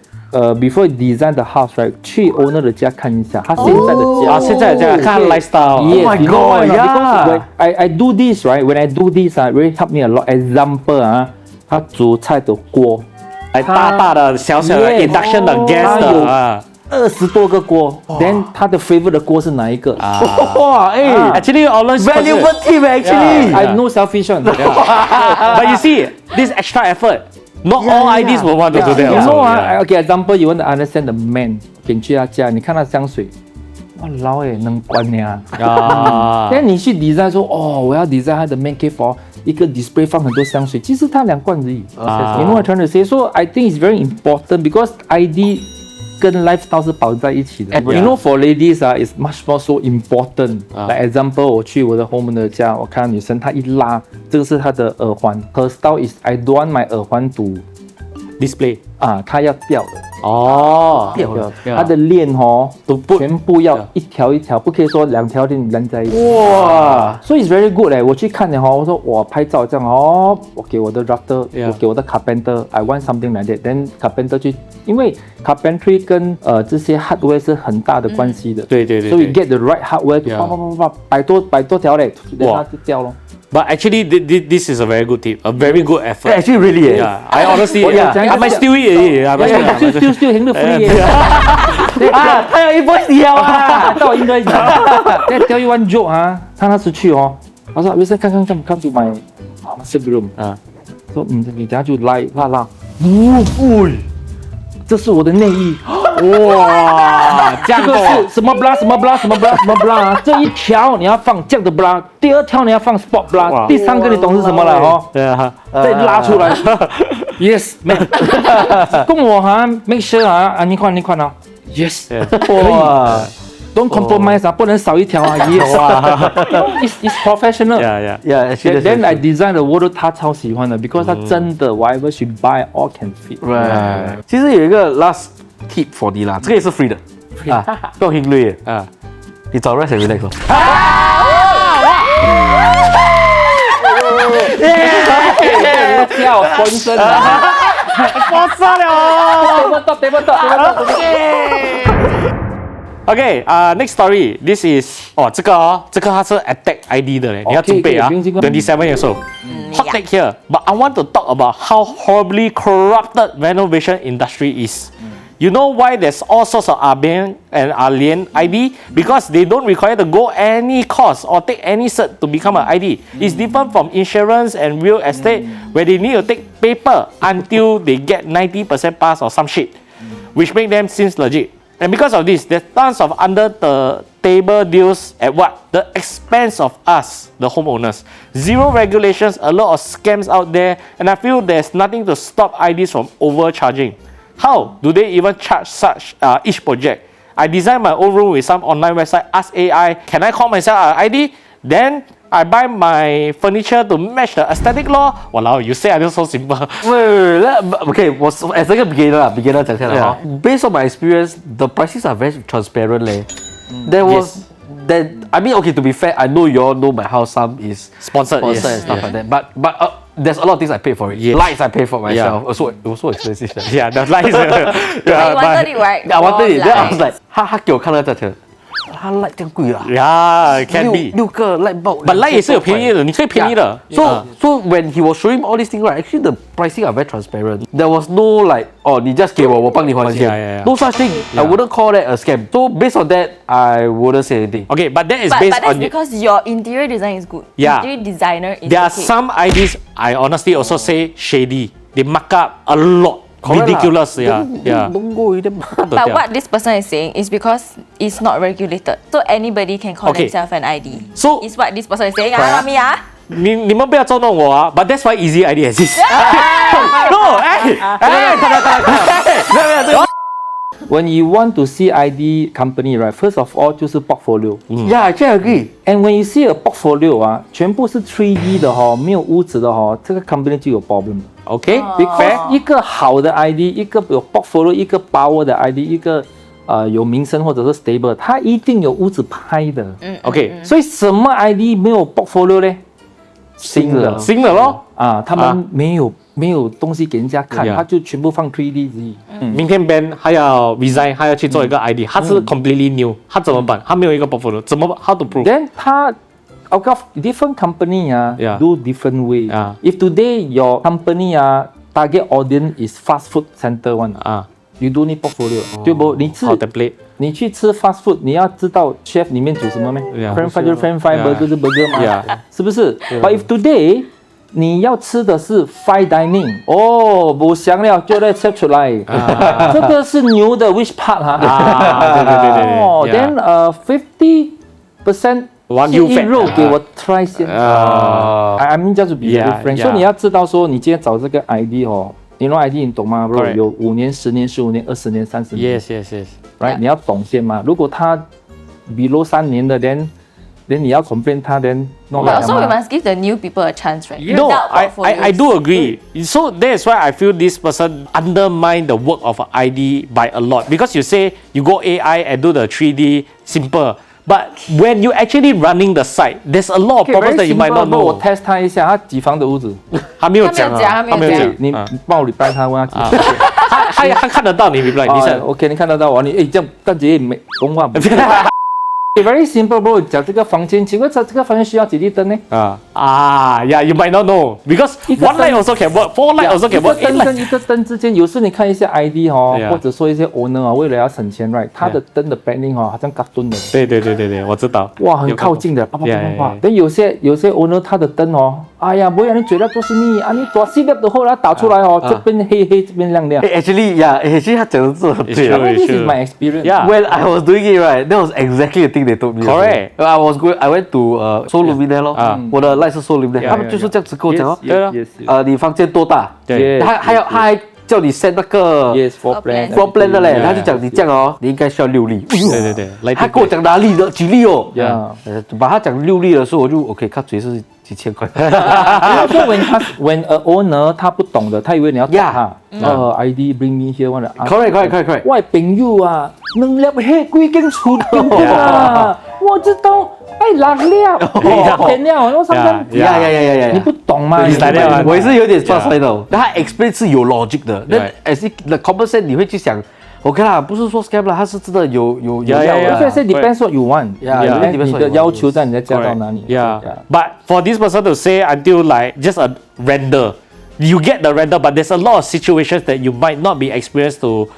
before you design the house, right, 去 owner 的家看一下，他现在的家，现在的家看 lifestyle. Yes, Oh my god, because when I do this, right, when I do this, really help me a lot. Example 他煮菜的锅，大的小的 induction 的 gas 的20多个锅 ，then 他的 favorite 的锅是哪一个？哇，actually always valuable tip actually. I no selfish one. But you see, this extra effort, not all IDs will want to do that. You know, okay, example, you want to understand the man， 你去他家，你看他香水哇老诶，能关呀。啊但你去 design 说，哦，我要 design 它的 main cave 哦，一个 display 放很多香水，其实它2罐而已。啊 You know what I'm trying to say? So I think it's very important because ID 跟 lifestyle 是绑在一起的。You know for ladies 啊，it's much more so important. Like example，我去我的 home 的家，我看到女生她一拉，这个是她的耳环。Her style is I don't want my 耳环to display 她要掉的。哦，它的链哦，全部要一条一条，不可以说2条链连在一起。哇，所以 it's very good 我去看了哦，我说我拍照这样哦，我给我的 drafter， Yeah. 我给我的 carpenter，I want something like that，then carpenter 去，因为 carpentry 跟这些 hardware 是很大的关系的。对对对所以对 get the right hardware， Yeah. 百多条嘞，哇它就掉咯。 But actually, this is a very good tip, a very good effort. actually really Yeah, I honestly, Yeah. I might steal it. I might steal it. 丢很多 free 耶。他有 invoice 你啊！到应该讲。再 tell you one joke 他那时去哦，他说 Wilson 看 come to my master bedroom 说你等下就拉，这是我的内衣。哇，这样这个多是什么 bra 什么 bra 什么 bra 什么 bra 这一条你要放这样的 bra， 第2条你要放 sport bra， 第3个你懂是什么了哦？对啊，再拉出来。Yes， 跟我make sure 你看啊 ，Yes， 哇 don't compromise 不能少一条Yes，it's professional。 Yeah.，Yeah actually Then I design the wardrobe， 他超喜欢的 ，because 他真的 whatever she buy all can fit。 right， 其实有一个 last tip for 你啦，这个也是 free 的不要听累啊，你找 rest and relax 哦。跳浑身，发射了。table top。 Okay, next story. This is 这个它是 attack ID 的嘞，你要准备啊。可以不用27 years old. Hot take here, but I want to talk about how horribly corrupted renovation industry is. You know why there's all sorts of Bian and Lian ID? Because they don't require to go any course or take any cert to become an ID. It's different from insurance and real estate where they need to take paper until they get 90% pass or some shit, which make them seems legit. And because of this, there's tons of under the table deals at what? The expense of us, the homeowners. Zero regulations, a lot of scams out there, and I feel there's nothing to stop IDs from overcharging. How do they even charge such each project? I designed my own room with some online website, Ask AI, can I call myself an ID? Then I buy my furniture to match the aesthetic law. Walao, you say until so simple. Okay, was as a beginner 讲下来哈 Based on my experience, the prices are very transparent 嘞。There was that I mean okay to be fair, I know you all know my house some is Sponsored, yes. and stuff like that. But there's a lot of things I paid for it. Yes. Lights I paid for myself. It was so expensive. Yeah, the lights. I wanted it right. I wanted it. Then I was Like, like, 他给我看那个价钱，他 light 这样贵啊， Yeah, it can be. 六个 light bulb。 But light 也是有便宜的，你可以便宜的。 So when he was showing all these things, right, actually the pricing are very transparent. There was no like, oh, 你 just 给我，我帮你还钱。 Yeah. No such thing. I wouldn't call that a scam. So based on that, I wouldn't say anything. Okay, but that is but based that's on because your interior design is good. Yeah. Interior designer is There are okay. some IDs I honestly also say shady. They mark up a lot. Correct Ridiculous, lah. yeah. Don't go with them. But what this person is saying is because it's not regulated, so anybody can call Okay. themselves an ID. So- is what this person is saying. Correct. Not me. 你们不要捉弄我啊 but that's why easy ID exists. No, When you want to see ID company, right? First of all 就是 portfolio。 Yeah, actually I agree. And when you see a portfolio 全部是 3D 的没有污渍的这个 company 就有 problem。 Okay, Because 一个好的 ID， 一个有 portfolio， 一个 power 的 ID， 一个有名声或者是 stable， 它一定有屋子拍的。okay. 所以什么 ID 没有 portfolio 呢？新的新的咯。他们没有东西给人家看， Yeah. 他就全部放 3D 而已。明天 Ben 他要 resign， 他要去做一个 ID， 他是 completely new， 他怎么办？他没有一个 portfolio， 怎么 how to prove？ Then 他 different company Yeah. do different way. Yeah. If today your company target audience is fast food center one, you don't need portfolio. 对不？好 template。你去吃 fast food， 你要知道 chef 里面煮什么咩 Yeah.？French fry 就是 French fry， Yeah. burger 是 burger 嘛 Yeah. 是不是？But if today 你要吃的是 fine dining 哦，不香料就来切出来，这个是牛的 which part 哈？对哦 yeah ，then 50% Wagyu 建议 fat 肉给我 try 先。I mean just to be Yeah, different， yeah. 所以你要知道说，你今天找这个 ID 哦，你know ID 你懂吗 bro？ Correct. 有5年、10年、15年、20年、30年 Yes, yes, yes. ，right？ Yeah. 你要懂先嘛。如果他 below 3年的，then 你要 complain 他，then not But right also we 嘛。 must give the new people a chance, right? No, Without I portfolios. do agree. So that's why I feel this person undermine the work of ID by a lot because you say you go AI and do the 3D simple, but when you actually running the site, there's a lot of Okay, problems very that you might not simple, bro， know. 我 test 他一下，他几房的屋子？他没有讲啊，他没有讲你帮我 reply 他，问他几房。他看得到你 reply，你是 OK，你看得到我，你这样蛋姐没公话不？Very simple bro，讲这个房间，请问这个房间需要几粒灯呢？ yeah, you might not know because 一个 one light 灯 also can work, four light also can 一个 work, eight 灯 light. 跟一个灯之间，有时你看一下 ID 哦 Yeah. 或者说一些 owner 啊，为了要省钱 right， 他的灯的 planning 哦，好像 cartoon 的，对，我知道。哇，很靠近的，啪啪啪 Yeah, 啪 yeah, 啪 yeah.。但有些 owner 他的灯哦，哎呀，不会让你嘴到做什么啊？你做 C 的后来打出来哦，这边黑黑，这边亮亮。 Actually 他讲的是很对 It's 的。 true. This is my experience. Yeah. When I was doing it right, that was exactly the thing they told me. Correct. I went to Seoul Luminaire 咯，我的 light 是 Seoul Luminaire， Yeah, 他们就是这样子跟我讲哦。对啊 Yes, 你房间多大？对 Yes, 他还叫你 set 那个 yes, floor plan. plan. floor plan 的嘞， Yeah. 他就讲你这样哦，你应该需要6粒。对，他跟我讲哪里的，举例哦。 Yeah. 把他讲6粒的时候，我就 OK，看谁是几千块。So when a owner 他不懂的，他以为你要打他。ID bring me here one Correct. 我朋友啊，能粒嘿几間厝邊啊，我知道哎6粒，天了，我上班。呀你不懂吗？你打掉啊我也是有點刷衰的。但他 explain 是有 logic 的，那 as the common sense 你會去想，OK 啦，不是說 scam 啦，他是真的有料的。所以 depends what you want， Yeah, 你的要求在你的加到哪里 Yeah. But for this person to say until like just a render, you get the render, but there's a lot of situations that you might not be experienced to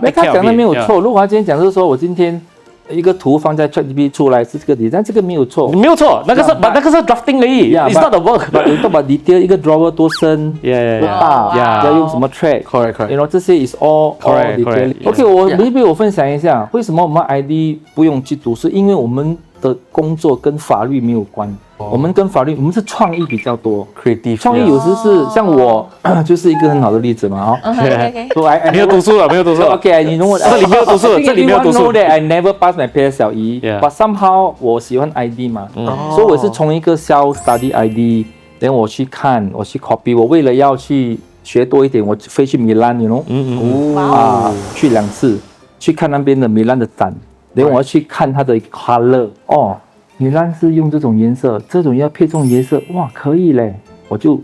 没 take 他 care 讲 of 的 it. 没有 Yeah. 错。如果他今天讲就是说我今天一个图放在 ChatGPT 出来是这个底，但这个没有错。没有错，那个是 but 那个是 drafting 而已 Yeah,，it's but- not the work. But you talk about detail，一个 drawer 多深， Yeah, 多 yeah, 大， yeah. 要用什么 track。 Correct. You know 这些 is all Correct, detail. correct, OK， 我 maybe 我分享一下，为什么我们 ID 不用去读，是因为我们的工作跟法律没有关。我们跟法律，我们是创意比较多。 creative 创意有时是像我，就是一个很好的例子嘛，哈。 Okay. So I 没有读书了，没有读书了。 OK，你 know what？这里没有读书 I think 这里没有读书 everyone know that I never pass my PSLE， Yeah. but somehow 我喜欢 ID 嘛，所以我是从一个 self study ID，然后我去看，我去 copy， 我为了要去学多一点，我飞去米兰，you know，去2次，去看那边的米兰的展，然后我要去看它的 color， 哦，米兰是用这种颜色，这种要配这种颜色，哇，可以嘞，我就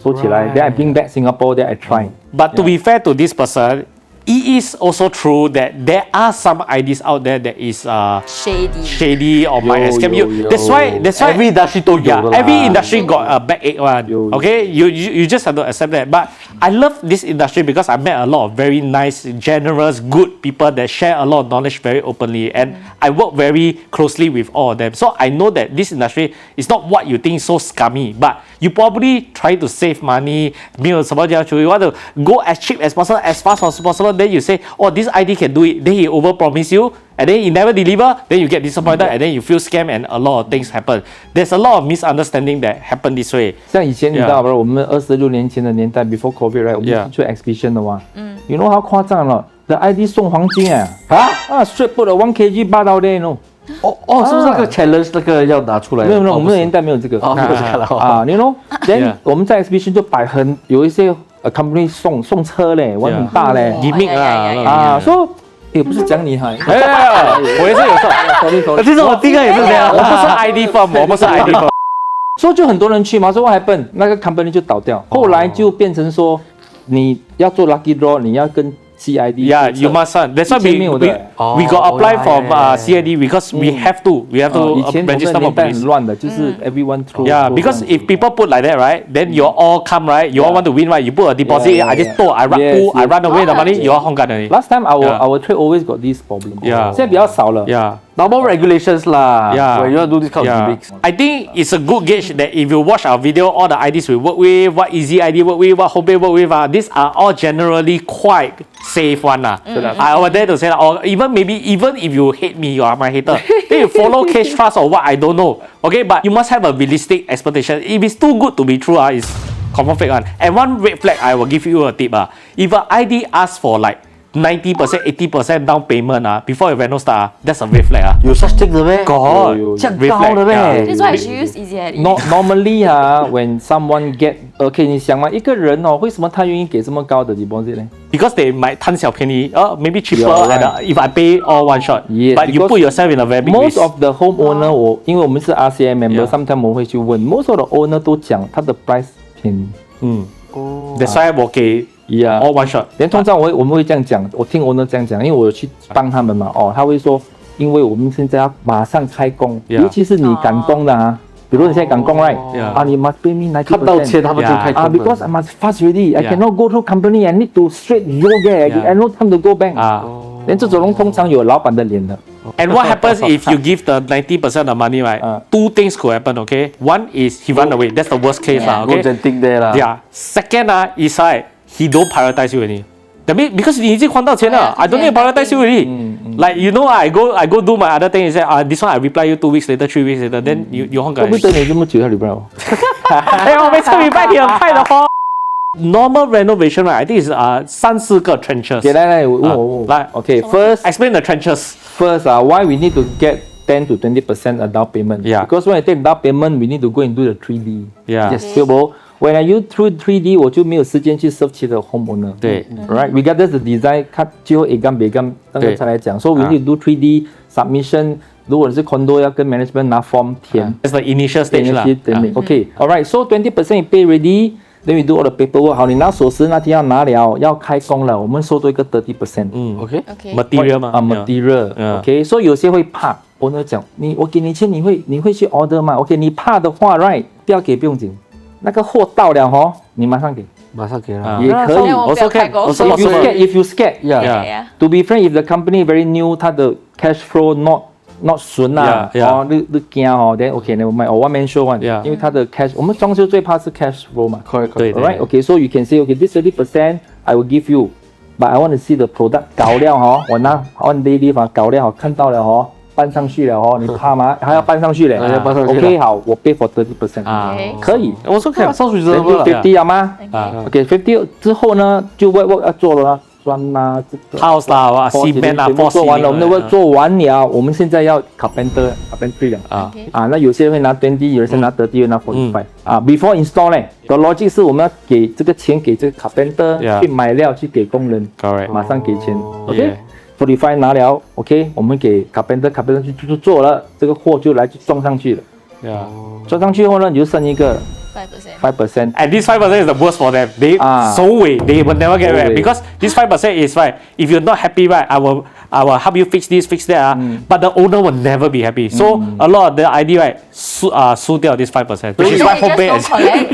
收起来 ，then I bring back Singapore，then I try。 But to be fair to this person, it is also true that there are some IDs out there that is shady or might scam you. That's why every industry 都有的 yeah, 啦 every industry got a backache one. Okay, you just have to accept that. But I love this industry because I met a lot of very nice, generous, good people that share a lot of knowledge very openly, and I work very closely with all of them. So I know that this industry is not what you think so scummy, but you probably try to save money. 没有什么要求 you want to go as cheap as possible, as fast as possible. Then you say, oh, this ID can do it. Then he overpromise you, and then he never deliver. Then you get disappointed, and then you feel scam, and a lot of things happen. There's a lot of misunderstanding that happen this way. 像以前你知道不？我们26年前的年代 ，before COVID right， 我们 Yeah. 是做 exhibition 的嘛。You know how 夸张了？The ID 送黄金哎，straight put 了1 kg 8到的 no。是不是那个 challenge 那个要拿出来？没有，我们的年代没有这个。哦，不是看了你 know，then Yeah. 我们在 exhibition 就摆有一些company 送车嘞，玩很大嘞。 Gimmick 说也不是讲你哈，我也是有时候，其实我第一个也是这样，我不是 ID firm，我不是 ID firm。所以就很多人去嘛，说 what happened， 那个 company 就倒掉，后来就变成说你要做 lucky draw， 你要跟 CID。 Yeah, you must. That's why 以前没有的 we got apply yeah, from yeah, yeah. CID because we have to 以前我们 register 的 for 年代很 police. 乱的，就是 everyone throw. Yeah, throw because one. if people put like that, right, then you all come, right, you all want to win, right, you put a deposit, Yeah, I just yeah. told, I run Yes, pool, I yes. run away the money, Ah, you all hong already. Last time our Yeah. our trade always got this problem. Yeah. 现在比较少了。 Yeah. Now more regulations lah. Yeah. When you want to do this kind of Yeah. gimmicks. I think it's a good gauge that if you watch our video, all the IDs we work with, what easy ID work with, what Hopay work with, these are all generally quite safe one. I would dare to say that, or even maybe even if you hate me, you are my hater, then you follow Cash Trust or what, I don't know. Okay, but you must have a realistic expectation. If it's too good to be true, it's confirm fake one. And one red flag, I will give you a tip. If an ID asks for like 90%, 80% down payment before your reno start, that's a red flag. 有 such thing 的咩？ God, 这样 red 高 flag, 的咩？ yeah. That's why I should use Easy ID. Normally when someone get OK， 你想嘛，一个人为什么他愿意给这么高的 deposit 呢？ Because they might 贪小便宜, maybe cheaper You're right. if I pay all one shot. Yes, but you because put yourself in a very big Most risk. of the homeowner，因为我们是 RCM member，sometimes Yeah. 我们会去问，most of the owner 都讲他的 price 便宜。That's why 我给 Yeah. all one shot. 通常我们会这样讲，我听 owner 这样讲，因为我有去帮他们嘛。他会说，因为我们现在要马上开工， Yeah. 尤其是你赶工的比如你现在赶工 right， Yeah. 你 must pay me 90%。看到钱他们就开工了。 because I must fast ready. I Yeah. cannot go through company. I need to straight go there. Yeah. I no time to go back. 连这种人通常有老板的脸的。 And what happens if you give the 90% of money, right? Two things could happen, okay? One is he run away. That's the worst case, Yeah. Go okay? Genting there lah. Yeah. Second, is he don't prioritize you already. That means because 你已经还到钱了 Yeah, I don't need to prioritize you already. Like you know, I go do my other thing. Is that this one I reply you 2 weeks later, 3 weeks later. Then you honk 怪不得你这么久才礼拜我。哎，我每次礼拜你很快的哦。Normal renovation, right? I think is 3-4个 trenches. 来问我。来 Okay, first Explain the trenches. why we need to get 10 to 20% a down payment? Yeah. Because when I take down payment, we need to go and do the 3D. Yeah. Yes, 对不？When I use through 3D， 我就没有时间去 serve 其他的 homeowner。对，right。Regardless the design， 看最后 A 杠 B 杠，刚才来讲。So we need to do 3D submission。如果是 condo 要跟 management 拿 form 填。 That's the initial stage 啦。 Okay, alright. So 20% you pay ready. Then we do all the paperwork. 好，你拿锁匙那天要拿了，要开工了，我们收多一个 30%。OK。 Okay. Material 嘛。 material。Yeah. OK， 所以有些会怕。owner 讲，我给你钱，你会去 order 吗 ？OK， 你怕的话 ，right， 不要给不用紧。那个货到了你马上给。马上给了。也可以。 Also can. Also If you possible. if you scared, Yeah, Yeah. yeah. to be frank, if the company very new， 它的 cash flow not 顺啊， Yeah, yeah. 你惊then OK never mind， one man show one， Yeah. 因为它的 cash， 我们装修最怕是 cash flow 嘛。Correct. 对 Alright, okay, so you can say, okay, this 30% I will give you, but I want to see the product 搞了我拿 one day leave 搞了看到了搬上去了你怕吗？还要搬上去嘞，还要搬上去了 OK 好，我 pay for 30%， Okay. 可以。 Also can. Sounds then reasonable 就啦。 50了吗 Okay. ？OK 50之后呢，就 work 要做了啦，砖啦，这个 House 啦，哇 for ，cement 啦全部做完了，我们的 work ，for 做完了，我们现在要 carpentry 了。 Okay. 那有些人会拿20，有些人拿30，有人拿45。Before install 呢，the logic 是我们要给这个钱给这个 carpenter Yeah. 去买料，去给工人 Correct. 马上给钱。 Yeah. OK，45 拿了，OK， 我们给 carpenter 去做了，这个货就来装上去了。 Yeah. 装上去后呢，你就剩一个 5%. 5%。 And this 5% is the worst for them. They 收尾 they will never get back 收尾 because this 5% is right. If you're not happy, right, I will help you fix this, fix that. But the owner will never be happy. So a lot of the ID right 输掉 this 5%. Which is So why you just Hopay don't is collect.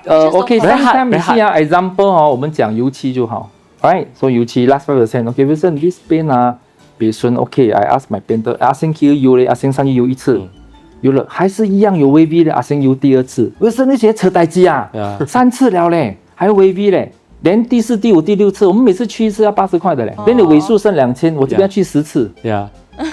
Just OK， don't collect. sometimes 你 Very hard. see example 我们讲油漆就好，right？ 所以油漆 last 5%。OK， Wilson this paint 别顺 OK，I ask my painter， 阿星去油嘞，阿星上去油一次。有了，还是一样有 wavy 的，阿星油第2次。为什么那些车呆机啊？3次了嘞，还有 wavy 嘞，连第4、第5、第6次，我们每次去一次要80块的嘞。连你尾数剩2000，我这边要去10次， Yeah.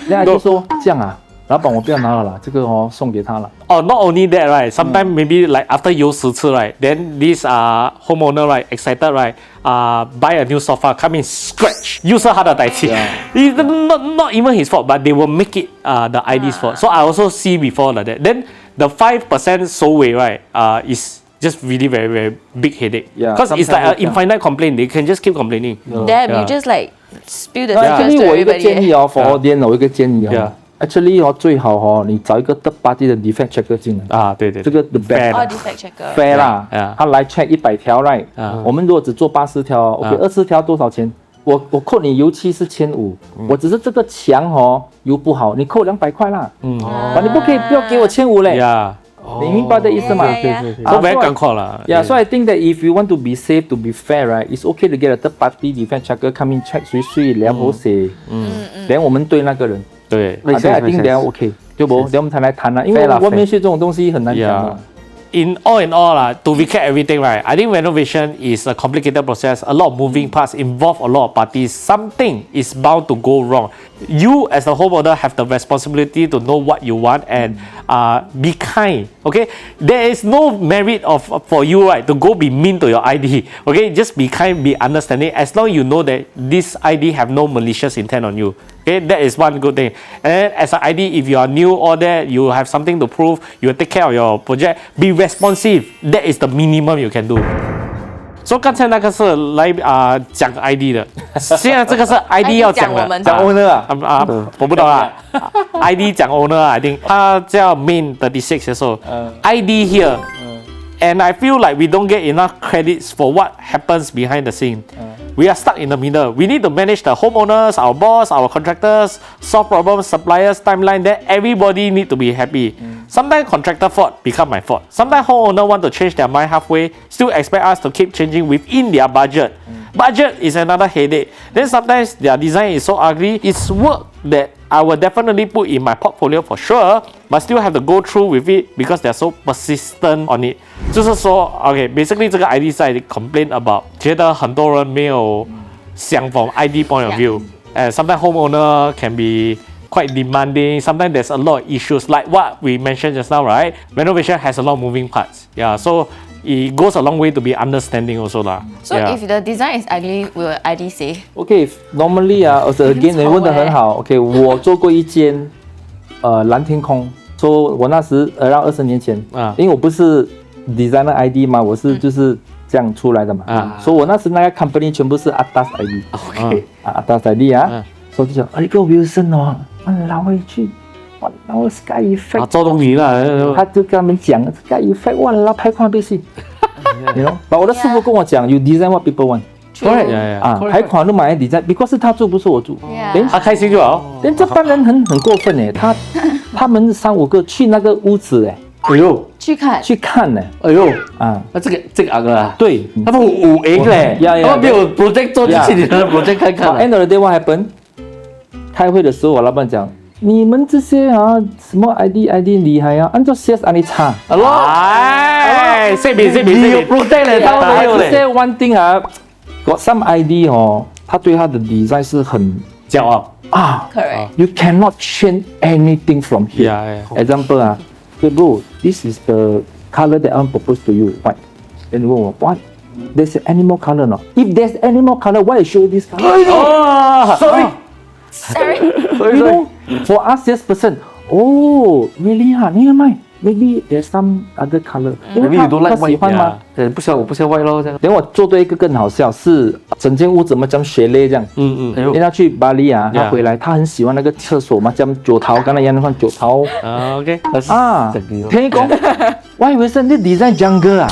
人家就说这样啊，老板我不要拿了啦，这个送给他了。 Oh, not only that, right? Sometimes maybe like after 油10次, right? Then this homeowner, right, excited, right? Buy a new sofa, come in scratch. 又是他的代志。It's not even his fault, but they will make it the ID's fault. So I also see before like that. Then the 5% 收尾, right? Is just really very very big headache. Yeah, Because it's like an sometimes, infinite complaint. They can just keep complaining. Damn, Yeah. you just like spill the Actually， secrets to 我有一个 everybody. 建议 for Yeah. audience， 我有一个建议 Yeah. Actually 最好你找一个 third party 的 defect checker 进来，对对，这个 the Fair best Oh, defect checker. fair 啦 Yeah.，他来 check 100条 right，我们如果只做80条，OK， 20条多少钱我扣你油漆是1500，我只是这个墙哦油不好，你扣200块啦。你不可以不要给我1500嘞。 Yeah. 你明白的意思吗？ So very 赶快啦。 Yeah, so I think that if you want to be safe, to be fair, right, it's okay to get a third party defense checker come in check 谁了好写，然后我们对那个人，对。 I think they are okay，对不？然后我们才来谈啦，因为外面学这种东西很难讲的。 In all, to recap everything, right? I think renovation is a complicated process. A lot of moving parts involve a lot of parties. Something is bound to go wrong. You, as the homeowner, have the responsibility to know what you want and be kind. Okay, there is no merit for you, right, to go be mean to your ID. Okay, just be kind, be understanding. As long you know that this ID have no malicious intent on you. Okay, that is one good thing. And then as an ID, if you are new or that you have something to prove, you will take care of your project. Be responsive. That is the minimum you can do. So 刚才那个是来讲 ID 的，现在这个是 ID 要讲的。讲 owner 啊，我不懂啊。ID 讲 owner 啊 ，I think 他叫 Main 36的时候，ID here。And I feel like we don't get enough credits for what happens behind the scene. We are stuck in the middle. We need to manage the homeowners, our boss, our contractors, solve problems, suppliers, timeline. Then everybody need to be happy. Sometimes contractor fault become my fault. Sometimes homeowner want to change their mind halfway, still expect us to keep changing within their budget. Budget is another headache. Then sometimes their design is so ugly. It's work that I will definitely put in my portfolio for sure, but still have to go through with it because they're so persistent on it. 就是说 ，OK, basically 这个 ID 在 complain about， 觉得很多人没有想 from ID point of view. And sometimes homeowner can be quite demanding. Sometimes there's a lot of issues like what we mentioned just now, right? Renovation has a lot of moving parts. Yeah, so it goes a long way to be understanding also lah. So yeah. if the design is ugly, will ID say? OK, normally 啊，again 你问得很好。OK， 我做过一间蓝天空，说我那时让20年前因为我不是 designer ID 嘛，我是就是这样出来的嘛，所以我那时那个 company 全部是 Atas ID。OK， Atas ID 啊，所以就讲这个 Wilson 哦，拿回去。然后 Sky Effect 做东西了，他就跟他们讲 Sky Effect， 哇啦，拍款必须，you know。把我的师傅跟我讲 ，You design what people want。Correct， 拍款都买 design，because 是他做不是我做。他开心就好。连这帮人很过分哎，他们3、5个去那个屋子哎，哎呦，去看呢，哎呦，那这个啊，对，他们5赢嘞，他们没有 project 做进去你的 project 看看。End of the day what happened？ 开会的时候，我老板讲。你们这些什么 ID 厉害啊？按照 CS 按你差，哎，这边你有 project 嘞，他们没有嘞。这 one thing 啊 ，got some ID 哦，他对他的 design 是很骄傲Correct. You cannot change anything from here. Example 啊 ，Okay bro, this is the color that I propose to you. Right? Then 你问我 what? There's animal color no? If there's animal color, why I show you this color? Sorry. You know, for us salesperson, oh really 啊？你看 maybe there's some other color. Maybe you don't like 他喜欢吗？我不喜欢white咯这样。等我做对一个更好笑，是整间屋怎么讲雪嘞这样。因为他去巴黎啊，他回来他很喜欢那个厕所嘛，讲九桃，刚才一样的放九桃。OK 啊，听你讲，我以为是你 design jungle 啊。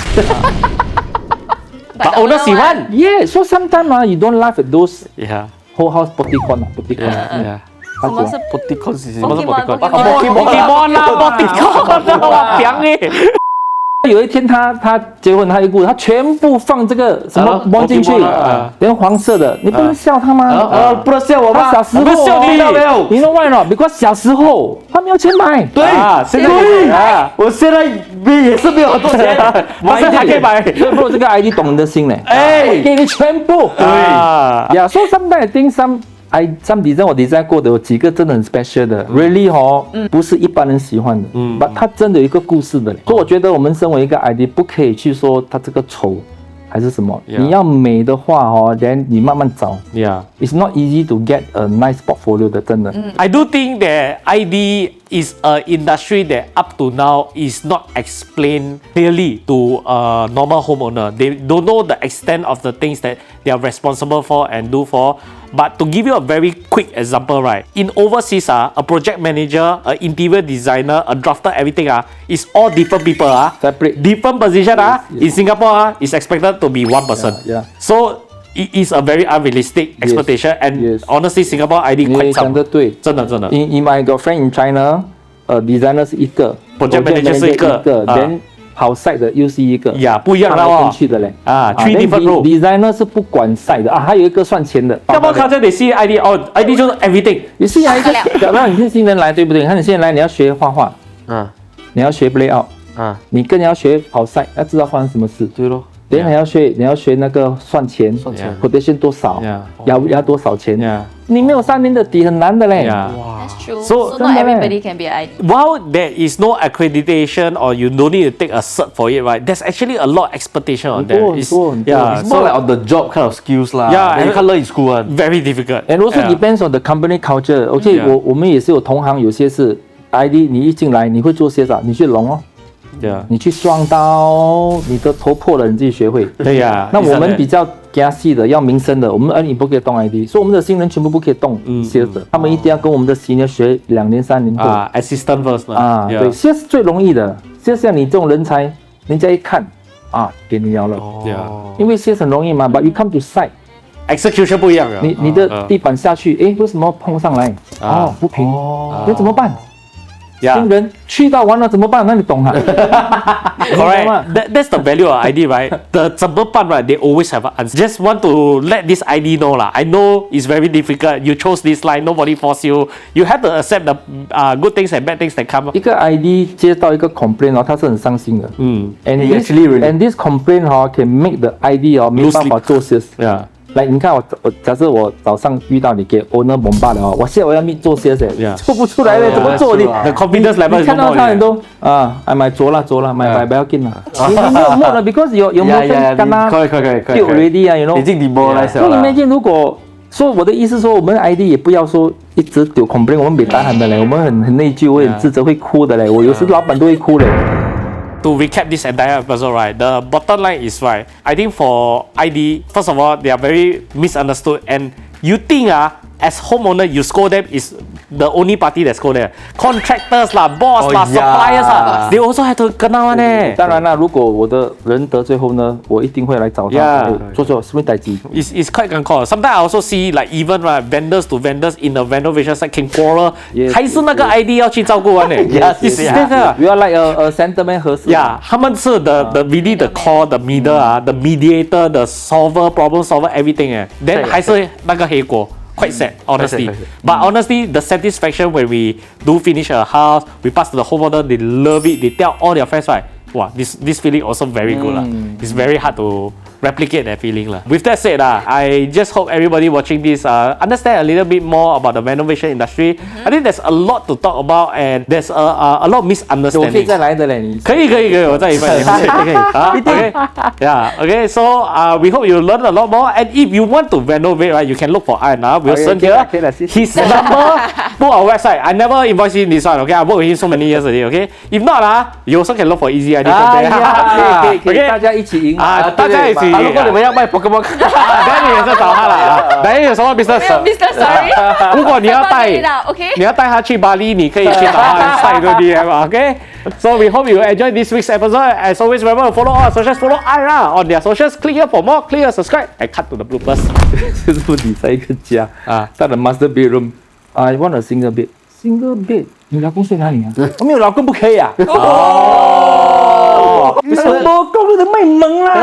But owner 喜欢。Yeah, so sometimes you don't laugh at those Yeah. whole house poticon 啊 poticon。Yeah. 什么是 Poticon 是什么是 Pokemon？ Pokemon 啊 ，Pokemon 哇，强诶！有一天他结婚，他一顾他全部放这个什么蒙进去，连黄色的，你不能笑他吗？不能笑我吗？他小时候，我不笑你到没有？你know why not？ Because 小时候他没有钱买，对，现在我现在也是没有很多钱，但是还可以买。所以不如这个 ID 懂你的心嘞，哎，给你全部。对呀，所以 sometimes I think some design 我 design 过的有几个真的很 special 的 ，really 不是一般人喜欢的，but 它真的有一个故事的。所以我觉得我们身为一个 ID， 不可以去说它这个丑还是什么，你要美的话then 你慢慢找。Yeah. It's not easy to get a nice portfolio 的，真的。I do think that ID is an industry that up to now is not explained clearly to a normal homeowner. They don't know the extent of the things that they are responsible for and do for. But to give you a very quick example, right? In overseas, a project manager, an interior designer, a drafter, everything is all different people. Separate. Different position. In Singapore, is expected to be one person. Yeah. So it is a very unrealistic expectation. And yes. honestly, Singapore ID 你 quite 讲 tough. 得对。真的真的。 In my girlfriend in China，designer 是一个 Project manager 是一个，then 跑 site 的又是一个，呀不一样的哦看来跟去的嘞。啊，three then different role designer 是不管 site 的啊，还有一个算钱的。要不要看这里 see ID 哦，ID 就是 everything。你是还有一个，假如你是新人来，对不对？你看你新人来，你要学画画，啊你要学 layout，啊，你更要学跑 site，要知道发生什么事。对咯，等一下你要学那个算钱，算钱 ，quotation 多少 Yeah，要多少钱 Yeah，你没有3年的底很难的嘞。 Yeah. That's true. So- So not everybody can be an ID. While there is no accreditation or you don't need to take a cert for it, right? There's actually a lot of expectation on that. 很多很多 yeah, It's more like so on the job kind of skills lah. Yeah, that you and- can't learn in school one. very difficult. And also Yeah. depends on the company culture. OK， Yeah. 我们也是有同行，有些是 ID，你一进来你会做些啥？你去隆哦， Yeah. 你去撞刀，你的头破了你自己学会。对呀，那我 isn't 们 it? 比较加细的，要民生的，我们你不可以动 ID，所以我们的新人全部不可以动 CS 的，他们一定要跟我们的 senior 学2年3年后啊，assistant first 啦。啊， Yeah. 对，CS 最容易的，CS 像你这种人才，人家一看啊，给你要了， Yeah. 因为 CS 很容易嘛，but you come to site， Execution 不一样的。你的地板下去，诶，为什么碰上来？哦，不平，那怎么办？新 Yeah. 人去到完了怎么办？那你懂啊 Correct. That's the value of ID, right? The 怎么办 right? They always have an answer. Just want to let this ID know lah. I know it's very difficult. You chose this line. Nobody force you. You have to accept the good things and bad things that come. 一个 ID 接到一个 complaint 哦，他是很伤心的。嗯 And Yeah, this, actually really. and this complaint 哦 can make the ID 哦没办法做 sales。 Yeah. 来，你看我假设我早上遇到你给 owner 猛霸了哦，我现在我要做 sales， Yeah. 做不出来了， Yeah, 怎么做你？ The confidence level 你 is 看到 more 他 already. 人都买做啦，买不要紧啦。你没有 more 了，because 有 Yeah, yeah, 跟他 correct. build ready 啊，you know。已经 demoralize 所以你了啦。 imagine 如果说我的意思说，我们 ID 也不要说一直丢 complain，我们别打喊的嘞，我们很内疚，会很自责，会哭的嘞。我有时老板都会哭嘞。To recap this entire episode, right, the bottom line is right. I think for ID, first of all, they are very misunderstood, and you think as homeowner, you scold them is the only party that scold them. Contractors lah, boss lah, yeah. suppliers lah, they also have to kena one eh. 当然啦，如果我的人得罪后呢，我一定会来找他， Yeah. 做什么代志。 It's quite gankor. Sometimes I also see like even right vendors to vendors in the renovation site can quarrel. Yes, 还是那个 ID 要去照顾完呢。 Yes, It's yes, that ah. We are like a sentiment 合适。 Yeah, 他们是 the really the core, the middle the mediator, the solver, problem solver, everything Then 还是那个黑锅。Quite sad, honestly. quite sad. But honestly, the satisfaction when we do finish a house, we pass to the homeowner, they love it, they tell all their friends, right? Wow, this feeling also very good lah. It's very hard to replicate that feeling lah. With that said I just hope everybody watching this understand a little bit more about the renovation industry. I think there's a lot to talk about and there's a lot of 我可以 misunderstanding. 再来的嘞，你。可以，我再invite你。Okay. Yeah. Okay. So we hope you learn a lot more. And if you want to renovate, right, you can look for Ian. Wilson Okay, here. okay, that's it. His number, put our website. I never invoice him this one. Okay. I worked with him so many years already. Okay. If not you also can look for Easy ID from 哎 there. 呀，可以， Okay. 大家一起赢啊大家一起如果你们要卖 Pokemon 卡，等你也是找他了。等有什么 business？ Business, sorry. 如果你要带 OK. 你要带他去巴黎，你可以去找他晒个 DM OK. So we hope you enjoyed this week's episode. As always, remember to follow all our socials, follow Ira on their socials. Click here for more. Click here, subscribe, and cut to the bloopers. 就是你在一个家他的 master bedroom I want a single bed. Single bed， 你老公睡哪里啊？我没有老公不可以啊。哦，你什么公的卖萌啦？